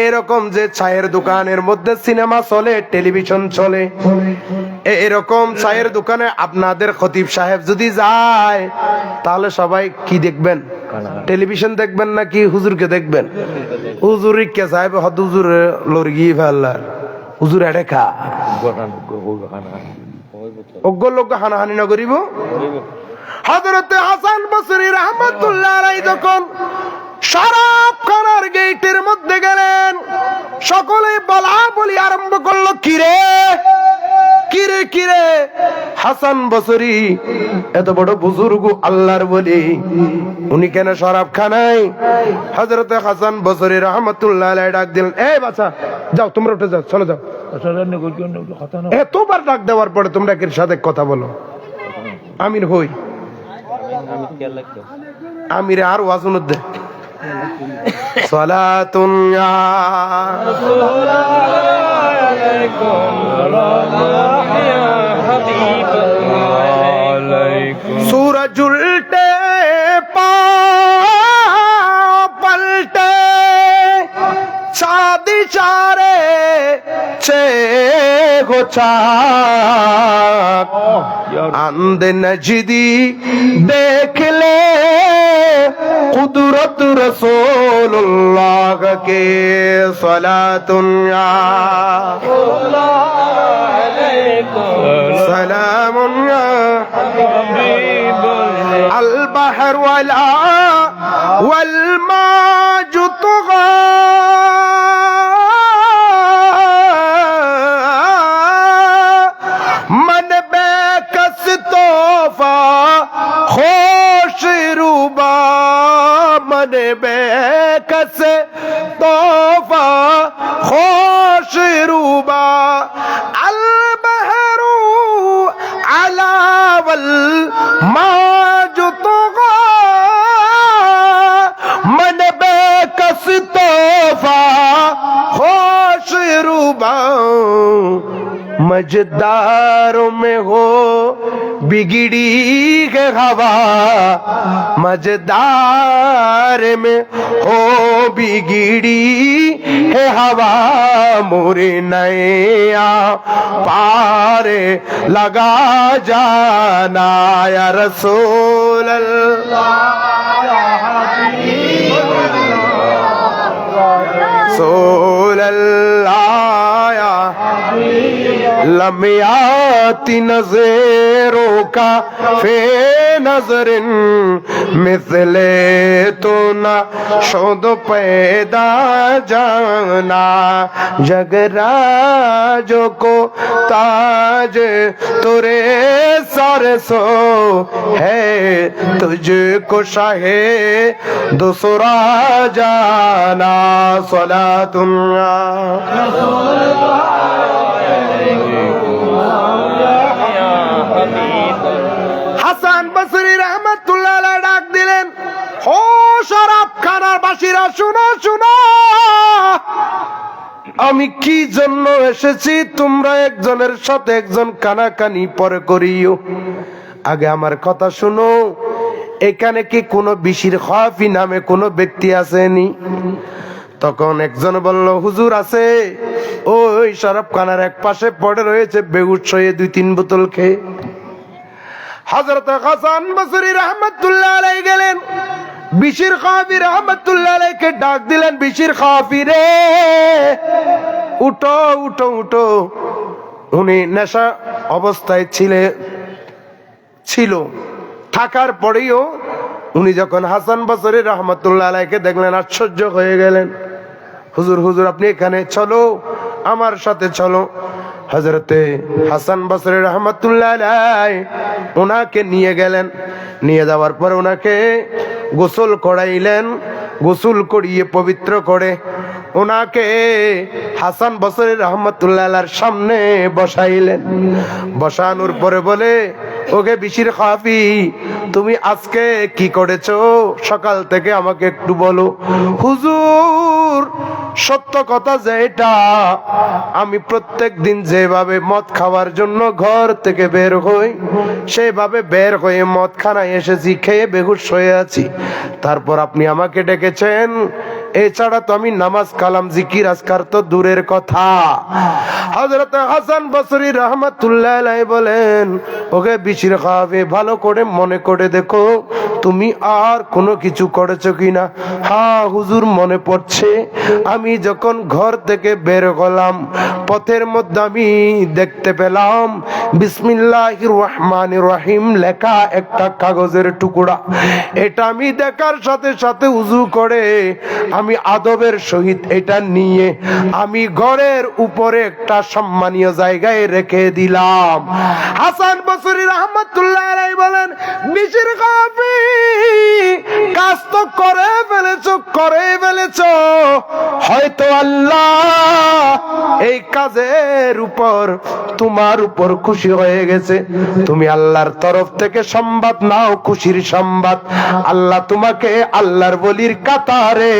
এরকম যে চায়ের দোকানের মধ্যে সিনেমা চলে, টেলিভিশন চলে, এরকম চায়ের দোকানে আপনাদের খতিব সাহেব যদি যায় তাহলে সবাই কি দেখবেন? টেলিভিশন দেখবেন নাকি হুজুরকে দেখবেন? হুজুর কে সাহেব হদ হুজুর লড়গি ফেললার হুজুর এড়ে খা অজ্ঞ লোক হানাহানি না করিব। হযরতে হাসান বসরি রাহমাতুল্লাহ আলাইহি যখন শরাবখানার গেটের মধ্যে গেলেন, সকলে বলা বলি আরম্ভ করলো, কিরে কিরে কিরে হাসান বসরি এত বড় বুজুর্গ আল্লাহর বলি, উনি কেন শরাবখানায়? হযরতে হাসান বসরি রাহমাতুল্লাহ আলাইহি ডাক দিলেন, এই বাচ্চা যাও, তোমরা উঠে যাও, চলে যাও। এতবার ডাক দেওয়ার পরে তোমরা এর সাথে কথা বলো, আমির হই আমিরে আর ওয়াজুন দে সালাতুন ইয়া রাসূলুল্লাহ আলাইকুম ইয়া হাবিবাল্লাহ আলাইকুম। সূরজ উল্টে পাল্টে চাঁদ চারে চে গোচাক আন্দ নজদি দেখলে কুদরত রসূলুল্লাহ কে সালাতুন আলাইকুম সালামুন আল বাহর ওয়াল মাজু তুগা मन बेकस तोहफा खोश रूबा, मन बेकस तोहफा खोश रूबा अल बहरू अलावल माजु तुगा, मन बेकस तोहफा खोश रूबा मजेदारों में हो बिगड़ी के हवा, मजेदार में हो बिगड़ी है हवा मोरे नैया पारे लगा जाना या रसूल अल्लाह रसूल अल्लाह लम्याती नज़रों का फे नज़रिन मिसले तो न शुद पैदा जाना जगराजों को ताज तुरे सर सो है तुझको शाहे दूसरा जाना হাসান বসরি রহমাতুল্লাহ আলাইহি ডাক দিলেন, ও শরাব খানার বাসীরা শুনো শুনো, আমি কি জন্য এসেছি, তোমরা একজনের সাথে একজন কানাকানি পরে করিও। আগে আমার কথা শুনো, এখানে কি কোনো বিশির খাফি নামে কোনো ব্যক্তি আসেনি? তখন একজন বলল, হুজুর আছে, ওই শরাবখানার এক পাশে পড়ে রয়েছে বেহুশ হয়ে 2-3 বোতল খেয়ে। হযরত হাসান বসরি রহমাতুল্লাহ আলাইহি গেলেন, বিশির খাফি রহমাতুল্লাহ আলাইহিকে ডাক দিলেন, বিশির খাফি রে উঠো উঠো উঠো। উনি নেশা অবস্থায় ছিল, থাকার পরেও উনি যখন হাসান বসরি রহমাতুল্লাহ আলাইহিকে দেখলেন আশ্চর্য হয়ে গেলেন। হুজুর হুজুর আপনি এখানে, চলো আমার সাথে চলো। হযরতে হাসান বসরি রহমাতুল্লাহ আলাইহি ওনাকে নিয়ে গেলেন। নিয়ে যাওয়ার পর ওনাকে গোসল করাইলেন। গোসল করিয়ে পবিত্র করে ওনাকে হাসান বসরি রহমাতুল্লাহ আলাইহির সামনে বসাইলেন। বসানোর পরে বলে, ওকে বিশির খাফি, তুমি আজকে কি করেছো সকাল থেকে আমাকে একটু বলো। হুজুর সত্য কথা যে এটা, আমি প্রত্যেক দিন যেভাবে মদ খাওয়ার জন্য ঘর থেকে বের হই, সেভাবে বের হয়ে মদ খানায় এসেছি, খেয়ে বেহুশ হয়ে আছি। তারপর আপনি আমাকে ডেকেছেন, এছাড়া তো আমি নামাজ কালাম জিকির আজকার তো দূরের কথা। হযরত হাসান বসরি রহমাতুল্লাহ আলাইহি বলেন, ওকে বিশির খাফি, ভালো করে মনে করে দেখো তুমি আর কোনো কিছু করেছো কিনা। হ্যাঁ হুজুর মনে পড়ছে, আমি যখন ঘর থেকে বের হলাম পথের মধ্যে আমি দেখতে পেলাম বিসমিল্লাহির রহমানির রহিম লেখা একটা কাগজের টুকরা। এটা আমি দেখার সাথে সাথে উযু করে আমি আদবের সহিত এটা নিয়ে আমি ঘরের উপরে একটা সম্মানীয় জায়গায় রেখে দিলাম। হাসান বসরি রহমাতুল্লাহ আলাইহি বলেন, বিশির খাফি কাজ তো করে ফেলেছো, হয়তো আল্লাহ এই কাজের উপর তোমার উপর খুশি হয়ে গেছে। তুমি আল্লাহর তরফ থেকে সংবাদ নাও, খুশির সংবাদ। আল্লাহ তোমাকে আল্লাহর ওলির কাতারে,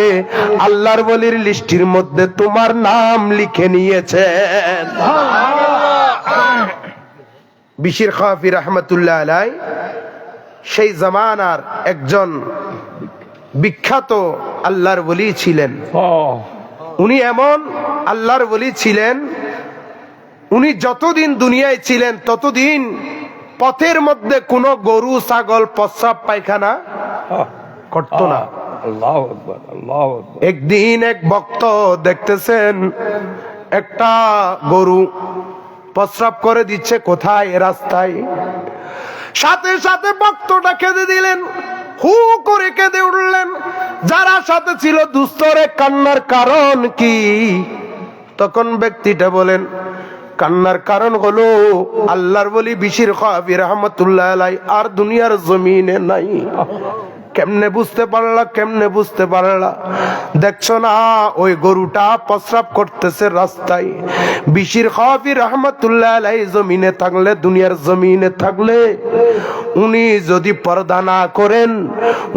আল্লাহর ওলির লিস্টির মধ্যে তোমার নাম লিখে নিয়েছেন। বিশির খাফি রহমাতুল্লাহ আলাইহি সেই জামানার একজন বিখ্যাত আল্লাহর ওলি ছিলেন। উনি এমন আল্লাহর ওলি ছিলেন, উনি যতদিন দুনিয়ায় ছিলেন ততদিন পথের মধ্যে কোনো গরু ছাগল প্রস্রাব পায়খানা করতো না। আল্লাহু আকবার, আল্লাহু আকবার। একদিন এক ভক্ত দেখতেছেন একটা গরু প্রস্রাব করে দিচ্ছে কোথায়, রাস্তায়। সাথে সাথে ভক্তটা কেঁদে দিলেন, হু করে কেঁদে উঠলেন। যারা সাথে ছিল দুস্তরে, কান্নার কারণ কি? তখন ব্যক্তিটা বলেন, কান্নার কারণ হলো আল্লাহর ওলি বিশির খাফি রহমাতুল্লাহ আলাইহি আর দুনিয়ার জমিনে নাই। কেমনে বুঝতে পারলা? দেখছো না ওই গরুটা প্রস্রাব করতেছে রাস্তায়। বিশির খাফি রহমাতুল্লাহ আলাইহি জমিনে থাকলে, দুনিয়ার জমিনে থাকলে উনি যদি পর্দা না করেন,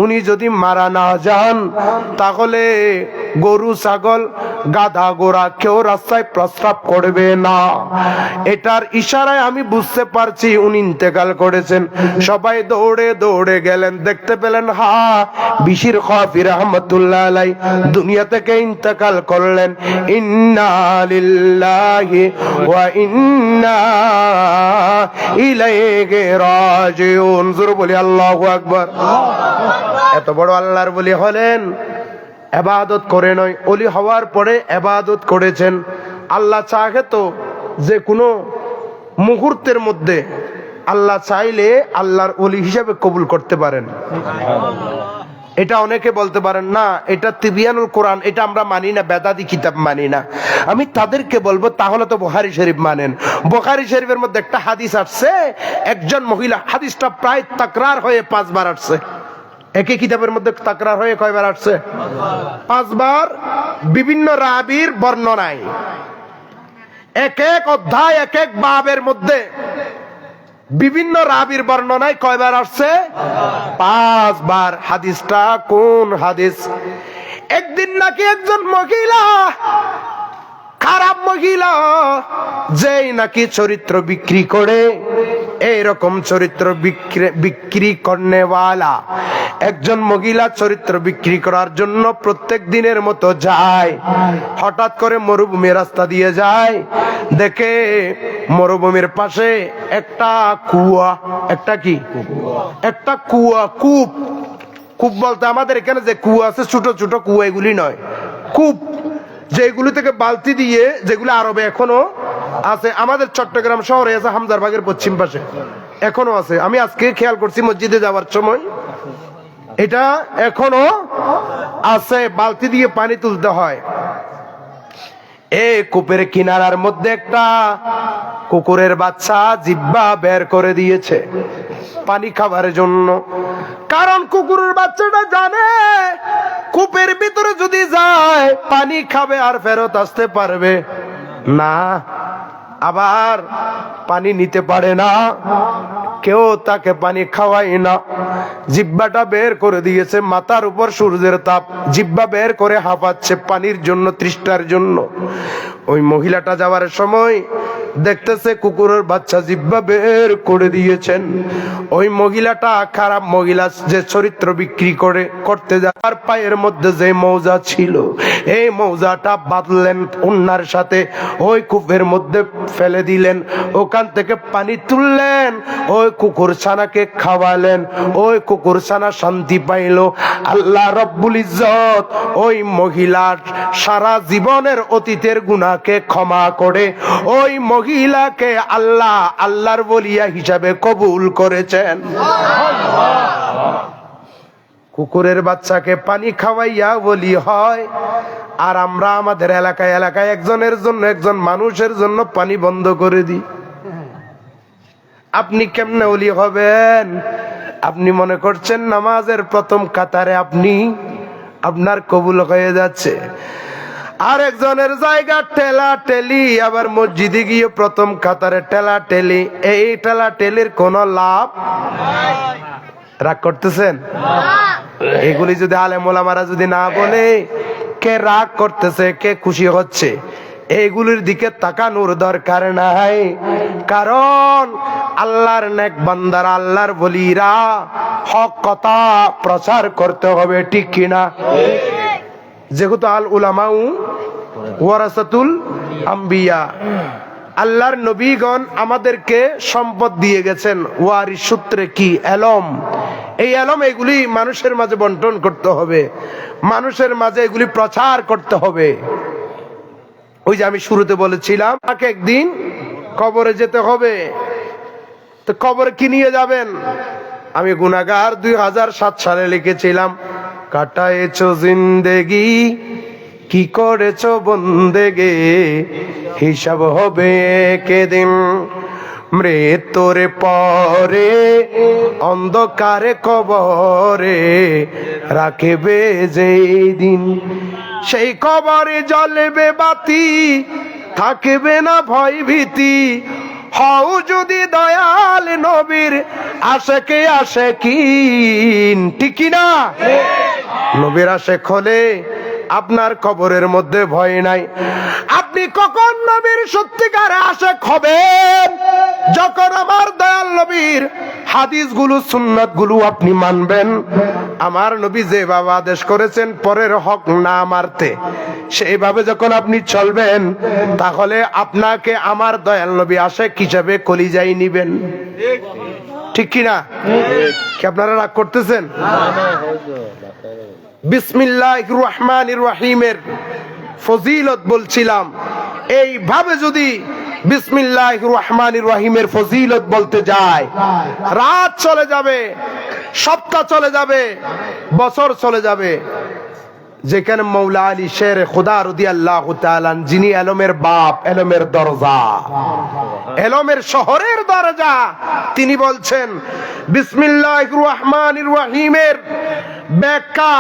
উনি যদি মারা না যান, তাহলে গরু ছাগল গাধা ঘোড়া কেউ রাস্তায় প্রস্রাব করবে না। এটার ইশারায় আমি বুঝতে পারছি উনি ইন্তেকাল করেছেন। সবাই দৌড়ে গেলেন, দেখতে পেলেন হা বিশির খাফি রাহমাতুল্লাহ আলাইহি দুনিয়া থেকে ইন্তেকাল করলেন। ইন্না লিল্লাহি ওয়া ইন্না ইলাইহি রাজিউন। জোরে বলি আল্লাহু আকবার। এত বড় আল্লাহর ওলি হলেন, ইবাদত করে নয়, ওলি হওয়ার পরে ইবাদত করেছেন। আল্লাহ চাহে তো যে কোনো মুহূর্তের মধ্যে আল্লাহ চাইলে আল্লাহর ওলি হিসেবে কবুল করতে পারেন। এটা অনেকে বলতে পারেন না এটা তিবিয়ানুল কোরআন, এটা আমরা মানি না, বেদাতি কিতাব মানি না। আমি তাদেরকে বলবো তাহলে তো বুখারী শরীফ মানেন। বুখারী শরীফের মধ্যে একটা হাদিস আসছে, একজন মহিলা, হাদিসটা প্রায় তাকরার হয়ে 5 বার আসছে। একই কিতাবের মধ্যে তাকরার হয়ে কয়বার আসছে? 5 বার। বিভিন্ন রাবীর বর্ণনায় এক এক অধ্যায় এক এক বাবের মধ্যে বিভিন্ন রাবীর বর্ণনায় কয়বার আসছে? 5 বার। হাদিসটা কোন হাদিস? একদিন নাকি একজন মহিলা, খারাপ মহিলা, যেই নাকি চরিত্র বিক্রি করে, এইরকম চরিত্র বিক্রি করনেওয়ালা একজন মহিলা চরিত্র বিক্রি করার জন্য প্রত্যেক দিনের মতো যায়। হঠাৎ করে মরুভূমি রাস্তা দিয়ে যায়, দেখে মরুভূমির পাশে একটা কুয়া, একটা কি, একটা কুয়া, কূপ। কূপ বলতে আমাদের এখানে যে কুয়া আছে ছোট ছোট কুয়া, এগুলি নয়, কূপ, যেগুলি থেকে বালতি দিয়ে, যেগুলো আরবে এখনো আছে। আমাদের চট্টগ্রাম শহরে আছে, হামজারবাগের পশ্চিম পাশে এখনো আছে। আমি আজকে খেয়াল করছি মসজিদে যাওয়ার সময়, এটা এখনো আছে, বালতি দিয়ে পানি তুলতে হয়। এই কূপের কিনারার মধ্যে একটা কুকুরের বাচ্চা জিহ্বা বের করে দিয়েছে পানি খাবার জন্য। কারণ কুকুরের বাচ্চাটা জানে কূপের ভিতরে যদি যায় পানি খাবে আর ফেরত আসতে পারবে না, আবার পানি নিতে পারে না, কেউ তাকে পানি খাওয়ায় না। জিহ্বাটা বের করে দিয়েছে, মাথার উপর সূর্যের তাপ, জিহ্বা বের করে হাঁপাচ্ছে পানির জন্য, তৃষ্ণার জন্য। ওই মহিলাটা যাওয়ার সময় দেখতেছে কুকুরের বাচ্চা জিহ্বা বের করে দিয়েছেন। ওই মহিলাটা খারাপ মহিলা, যে চরিত্র বিক্রি করতে যাওয়ার পায়ের মধ্যে যে মৌজা ছিল, এই মৌজাটা বাঁধলেন ওন্নার সাথে, ওই কূপের মধ্যে ফেলে দিলেন, ওখান থেকে পানি তুললেন, ওই কুকুর ছানাকে খাওয়ালেন, ওই কুকুর ছানা শান্তি পাইল। আল্লাহ রব্বুল ইজ্জত ওই মহিলার সারা জীবনের অতীতের গুনাহকে ক্ষমা করে ওই মহিলাকে আল্লাহ আল্লাহর ওলিয়া হিসাবে কবুল করেছেন। কুকুরের বাচ্চাকে পানি খাওয়াইয়া ওলি হয়, আর আমরা আমাদের এলাকায় এলাকায় একজনের জন্য, একজন মানুষের জন্য পানি বন্ধ করে দিই। আপনি কেমনে ওলি হবেন? আপনি মনে করছেন নামাজের প্রথম কাতারে আপনার কবুল হয়ে যাচ্ছে, আর একজনের জায়গা ঠেলা ঠেলি, আবার মসজিদে গিয়ে প্রথম কাতারে ঠেলা ঠেলি। এই ঠেলা ঠেলির কোন লাভ? রাগ করতেছেন? এগুলি যদি আলেম ওলামারা যদি না বলে, কে রাগ করতেছে, কে খুশি হচ্ছে, এইগুলির দিকে তাকানোর দরকার নাই। কারণ আল্লাহর নেক বান্দারা, আল্লাহর ওলিরা হক কথা প্রচার করতে হবে, ঠিক কিনা? যেহেতু আল উলামাউ ওয়ারাসাতুল আম্বিয়া, আল্লাহর নবীগণ আমাদেরকে সম্পদ দিয়ে গেছেন ওয়ারিস সূত্রে, কি এলম। এই এলম এগুলি মানুষের মাঝে বন্টন করতে হবে, মানুষের মাঝে এগুলি প্রচার করতে হবে। ওই যে আমি শুরুতে বলেছিলাম, তাকে একদিন কবরে যেতে হবে, তো কবরে কি নিয়ে যাবেন? আমি গুনাহগার 2007 সালে লিখেছিলাম, কাটায়েছো জিন্দেগি কি করেছো বন্দেগে, হিসাব হবে কেদিন, মৃত্যুর পরে অন্ধকারে কবরে রাখবে যেই দিন, সেই কবরে জ্বলবে বাতি, থাকবে না ভয় ভীতি। হও যদি দয়াল নবীর আশেকে আশেকিন, ঠিক না? নবীর আশেক হলে আপনার কবরের মধ্যে ভয় নাই। আপনি কখন নবীর সত্যিকারে আশেক হবেন? যখন আমার দয়াল নবীর হাদিসগুলো সুন্নাতগুলো আপনি মানবেন। আমার নবী যেভাবে আদেশ করেছেন পরের হক না মারতে, সেইভাবে যখন আপনি চলবেন, তাহলে আপনাকে আমার দয়াল নবী আশিক হিসেবে কলিজায় নিবেন। ঠিক কিনা? কি আপনারা রাগ করতেছেন? বিসমিল্লাহির রহমানির রহিমের ফজিলত বলছিলাম। এইভাবে যদি বিসমিল্লাহির রহমানির রহিমের ফজিলত বলতে যায়, রাত চলে যাবে, সপ্তাহ চলে যাবে, বছর চলে যাবে। যেখানে মৌলা আলী শের খুদা রাদিয়াল্লাহু তাআলা, যিনি এলমের বাপ, এলমের দরজা, এলমের শহরের দরজা, তিনি বলছেন বিসমিল্লাহির রহমানির রহিমের ব্যাখ্যা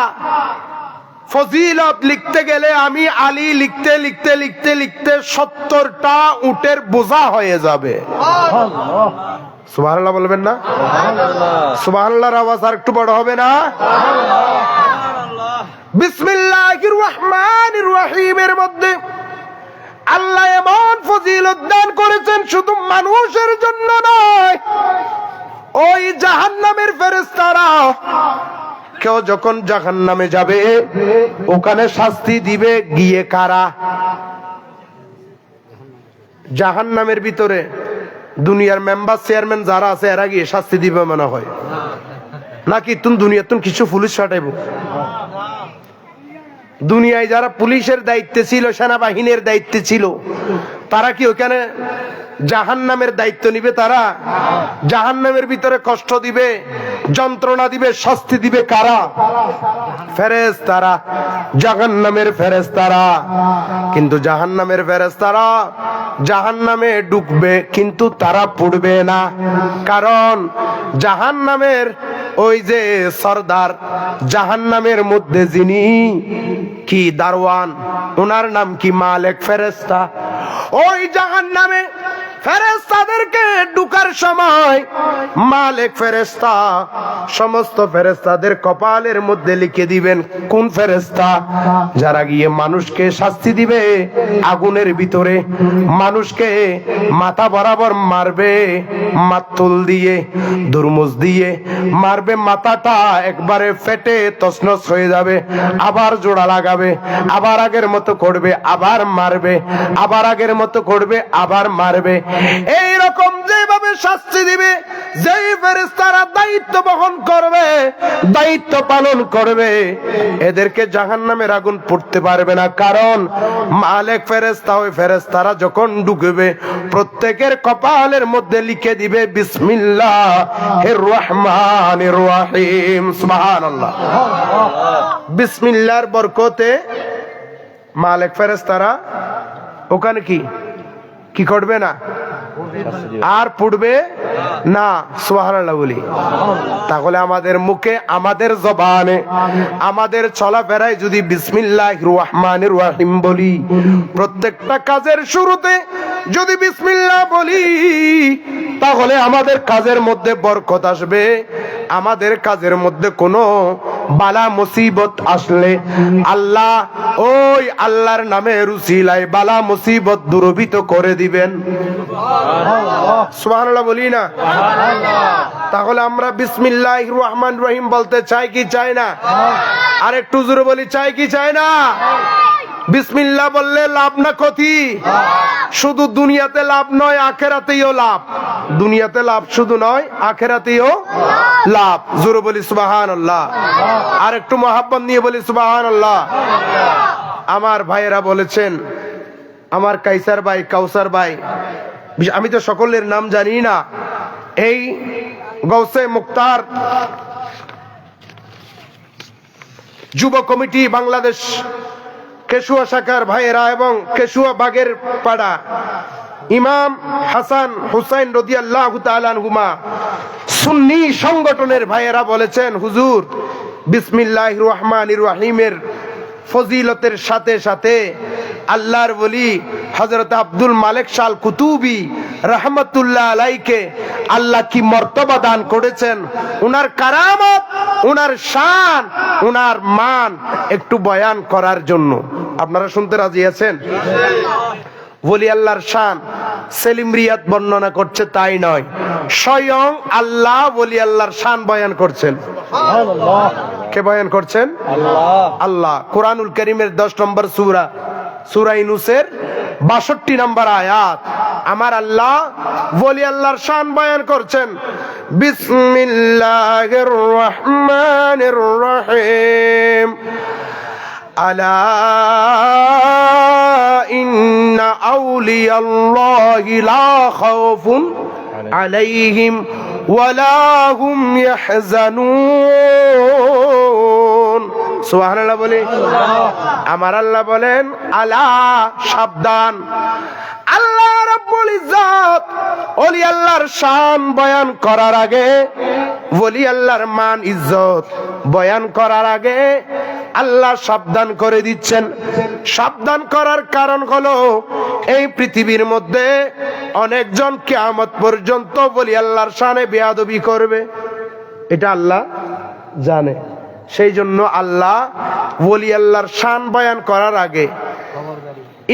ফজিলত লিখতে গেলে আমি আলী লিখতে লিখতে লিখতে লিখতে 70টা উটের বোঝা হয়ে যাবে। সুবহানাল্লাহ বলবেন না? সুবহানাল্লাহর আওয়াজ আর একটু বড় হবে না? বিসমিল্লাহির রহমানির রহিমের মধ্যে আল্লাহ এমন ফজিলত দান করেছেন, শুধু মানুষের জন্য নয়, ওই জাহান্নামের ফেরেশতারা কেউ যখন জাহান্নামে যাবে, ওখানে শাস্তি দিবে গিয়ে কারা? জাহান্নামের ভিতরে দুনিয়ার মেম্বার চেয়ারম্যান যারা আছে এরা গিয়ে শাস্তি দিবে মনে হয়, নাকি তুমি দুনিয়া তুমি কিছু পুলিশ ফাটাইব? দুনিয়ায় যারা পুলিশের দায়িত্বে ছিল, সেনাবাহিনীর দায়িত্বে ছিল, তারা কি ওখানে জাহান্নামের দায়িত্ব নিবে? তারা জাহান্নামের ভিতরে কষ্ট দিবে, যন্ত্রণা দিবে, শাস্তি দিবে কারা? ফেরেশতারা, জাহান্নামের ফেরেশতারা। কিন্তু জাহান্নামের ফেরেশতারা জাহান্নামে ঢুকবে, কিন্তু তারা পড়বে না। কারণ জাহান্নামের ওই যে সরদার, জাহান্নামের মধ্যে যিনি কি দারওয়ান, ওনার নাম কি মালিক ফেরেশতা। ওই জাহান্নামে ফেরেশতাদেরকে ঢুকার সময় মালিক ফেরেশতা সমস্ত ফেরেশতাদের কপালের মধ্যে লিখে দিবেন কোন ফেরেশতা? যারা গিয়ে মানুষকে শাস্তি দিবে আগুনের ভিতরে, মানুষকে মাথা বরাবর মারবে, মাতুল দিয়ে, দুরমুজ দিয়ে মারবে, মাথাটা একবারে ফেটে তছনছ হয়ে যাবে, আবার জোড়া লাগাবে, আবার আগের মতো করবে, আবার মারবে, আবার আগের মতো করবে, আবার মারবে। এই রকম যেভাবে শাস্তি দিবে, যেই ফেরেশতারা দায়িত্ব বহন করবে, দায়িত্ব পালন করবে, এদেরকে জাহান্নামের আগুন পড়তে পারবে না। কারণ মালিক ফেরেশতা, ওই ফেরেশতারা যখন ঢুকবে, প্রত্যেকের কপালের মধ্যে লিখে দিবে বিসমিল্লাহির রহমানির রহিম। সুবহানাল্লাহ। বিসমিল্লাহর বরকতে মালিক ফেরেশতারা ওখানে কি কি করবে না, আর পড়বে না। সুবহানাল্লাহ বলি। তাহলে আমাদের মুখে, আমাদের জবানে, আমাদের চলাফেরায় যদি বিসমিল্লাহির রহমানির রহিম বলি, প্রত্যেকটা কাজের শুরুতে যদি বিসমিল্লাহ বলি, তাহলে আমাদের কাজের মধ্যে বরকত আসবে। আমাদের কাজের মধ্যে কোনো বালা মুসিবত আসলে আল্লাহ ওই আল্লাহর নামে উসিলায় বালা মুসিবত দূরীভূত করে দিবেন। সুবহানাল্লাহ বলি না? তাহলে আমরা বিসমিল্লাহির রহমানির রহিম বলতে চাই কি চাই না? আর একটু জোরে বলি, চাই কি চাই না? বিসমিল্লাহ বললে লাভ না ক্ষতি? শুধু দুনিয়াতে লাভ নয়, আখেরাতেও লাভ। দুনিয়াতে লাভ শুধু নয়, আখেরাতেও লাভ। জোরে বলি সুবহানাল্লাহ। আর একটু মহাব্বত নিয়ে বলি সুবহানাল্লাহ। আমার ভাইয়েরা বলেছেন, আমার কাইসার ভাই, কাউসার ভাই, আমি তো সকলের নাম জানি না, এই গৌসে মুক্তার যুব কমিটি বাংলাদেশ কেশুয়া শাখার ভাইয়েরা এবং কেশুয়া বাগের পাড়া ইমাম হাসান হুসাইন রাদিয়াল্লাহু তাআলা আনহুমা সুন্নি সংগঠনের ভাইয়েরা বলেছেন, হুজুর বিসমিল্লাহির রহমানির রহিমের ফজিলতের সাথে সাথে আল্লাহর ওলি হযরত আব্দুল মালিক শাল কুতুবী রাহমাতুল্লাহ আলাইকে আল্লাহ কি মর্তবা দান করেছেন, উনার কারামত, উনার শান, উনার মান একটু বয়ান করার জন্য। আপনারা শুনতে রাজি আছেন? ওলি আল্লাহর শান সেলিম রিয়াদ বর্ণনা করছে তাই নয়, স্বয়ং আল্লাহ ওলি আল্লাহর শান বয়ান করছেন। কে বয়ান করছেন? আল্লাহ। কোরআনুল কারীমের 10 নম্বর সূরা, সূরা ইউনূসের 62 নম্বর আয়াত, আমার আল্লাহ ওলি আল্লাহর শান বয়ান করছেন। বিসমিল্লাহির রহমানির রহিম। আলা ইন্না আউলিয়াল্লাহি লা খাউফুন আলাইহিম ওয়ালা হুম ইয়াহজানুন। সুবহানাল্লাহ বলি। আমার আল্লাহ বলেন, আলা, সাবধান। আল্লাহ রাব্বুল ইজ্জত ওলি আল্লাহর শান বয়ান করার আগে, ওলি আল্লাহর মান ইজ্জত বয়ান করার আগে আল্লাহ সাবধান করে দিচ্ছেন। সাবধান করার কারণ হলো, এই পৃথিবীর মধ্যে অনেকজন কিয়ামত পর্যন্ত ওলি আল্লাহর শানে বেয়াদবি করবে, এটা আল্লাহ জানে। সেই জন্য আল্লাহ ওলি আল্লাহর শান বয়ান করার আগে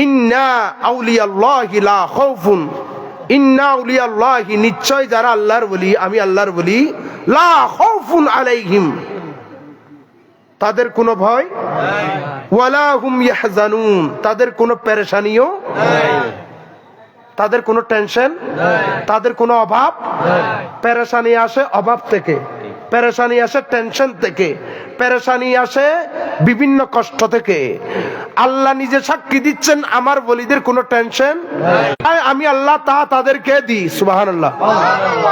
ইন্না আউলিয়াল্লাহি লা খাউফুন, ইন্না আউলিয়াল্লাহি, নিশ্চয় যারা আল্লাহর ওলি, আমি আল্লাহর ওলি, লা খাউফুন আলাইহিম, তাদের কোনো ভয় নাই, ওয়ালা হুম ইয়াহজানুন, তাদের কোনো পেরেশানিও নাই, তাদের কোনো টেনশন নাই, তাদের কোনো অভাব নাই। পেরেশানি আসে অভাব থেকে, পেরেশানি আসে টেনশন থেকে, পেরেশানি আসে বিভিন্ন কষ্ট থেকে। আল্লাহ নিজে সাক্ষী দিচ্ছেন, আমার ওলিদের কোনো টেনশন নাই, আমি আল্লাহ তা তাদেরকে দিই। সুবহানাল্লাহ।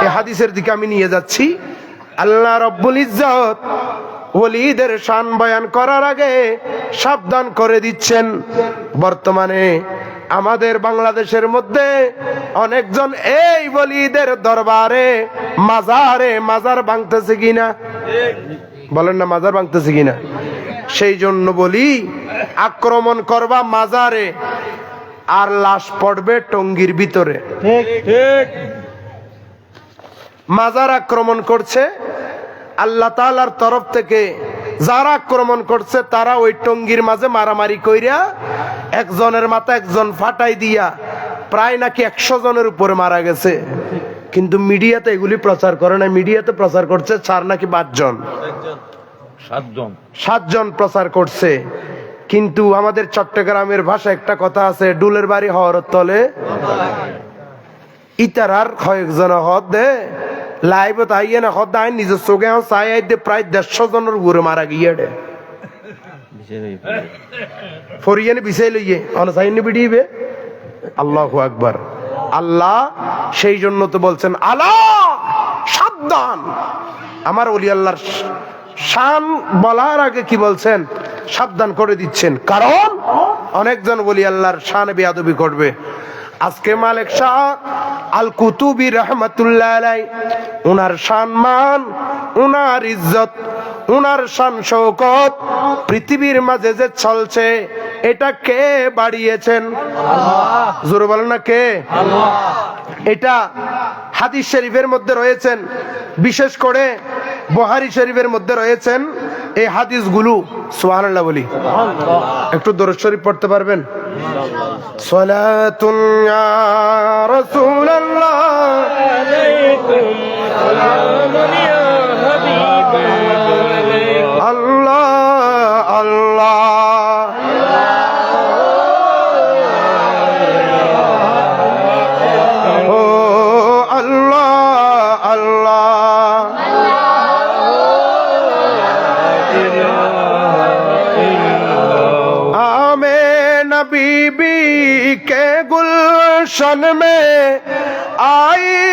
এই হাদিসের দিকে আমি নিয়ে যাচ্ছি। আল্লাহ রাব্বুল ইজ্জত ওলিদের শান বয়ান করার আগে সাবধান করে দিচ্ছেন। বর্তমানে আমাদের বাংলাদেশের মধ্যে অনেকজন এই ওলিদের দরবারে মাজার ভাঙতেছে কিনা, বলেন না, মাজার ভাঙতেছে কিনা? সেই জন্য বলি, আক্রমণ করবা মাজারে আর লাশ পড়বে টঙ্গির ভিতরে। মাজার আক্রমণ করছে, আল্লাহ তাআলার তরফ থেকে যারা আক্রমণ করছে তারা ওই টঙ্গির মাঝে মারামারি কইরা একজনের মাথা একজন ফাটাই দিয়া প্রায় নাকি 100 জনের উপরে মারা গেছে। কিন্তু মিডিয়াতে এগুলি প্রচার করে না, মিডিয়াতে প্রচার করছে 4 নাকি 5 জন, 7 জন প্রচার করছে। কিন্তু আমাদের চট্টগ্রামের ভাষা একটা কথা আছে, ডুলের বাড়ি হওয়ার তলে ইতারার কয়েকজন হদ দে লাইভ তাইয়ে না হদ আইন নিজের চোখে চাই আইতে প্রায় 150 জনের উপরে মারা গিয়ে রে ফরিয়ানে বিছাই লইয়ে অনসাইনে বিডিবে। আল্লাহু আকবার। আল্লাহ সেই জন্য তো বলছেন, আলা, সাবধান। আমার ওলি আল্লাহর শান বলার আগে কি বলছেন? সাবধান করে দিচ্ছেন, কারণ অনেকজন ওলি আল্লাহর শানে বেয়াদবি করবে। আজকে মালিক শাহ আল কুতুবী রাহমাতুল্লাহ আলাইহি, উনার সম্মান, উনার ইজ্জত, উনার শান শওকত পৃথিবীর মাঝে যে চলছে, এটা কে বাড়িয়েছেন? আল্লাহ। জোরে বলেন না, কে? আল্লাহ। এটা হাদিস শরীফের মধ্যে রয়েছেন, বিশেষ করে বুখারী শরীফের মধ্যে রয়েছেন এই হাদিসগুলো। সুবহানাল্লাহ বলি। একটু দরুদ শরীফ পড়তে পারবেন? সালাতুন ইয়া রাসূলুল্লাহ আলাইকুম সালামুন ইয়া হাবিবাল্লাহ। আল্লাহ আল্লাহ ও আল্লাহ আল্লাহ। बीबी के गुलशन में आई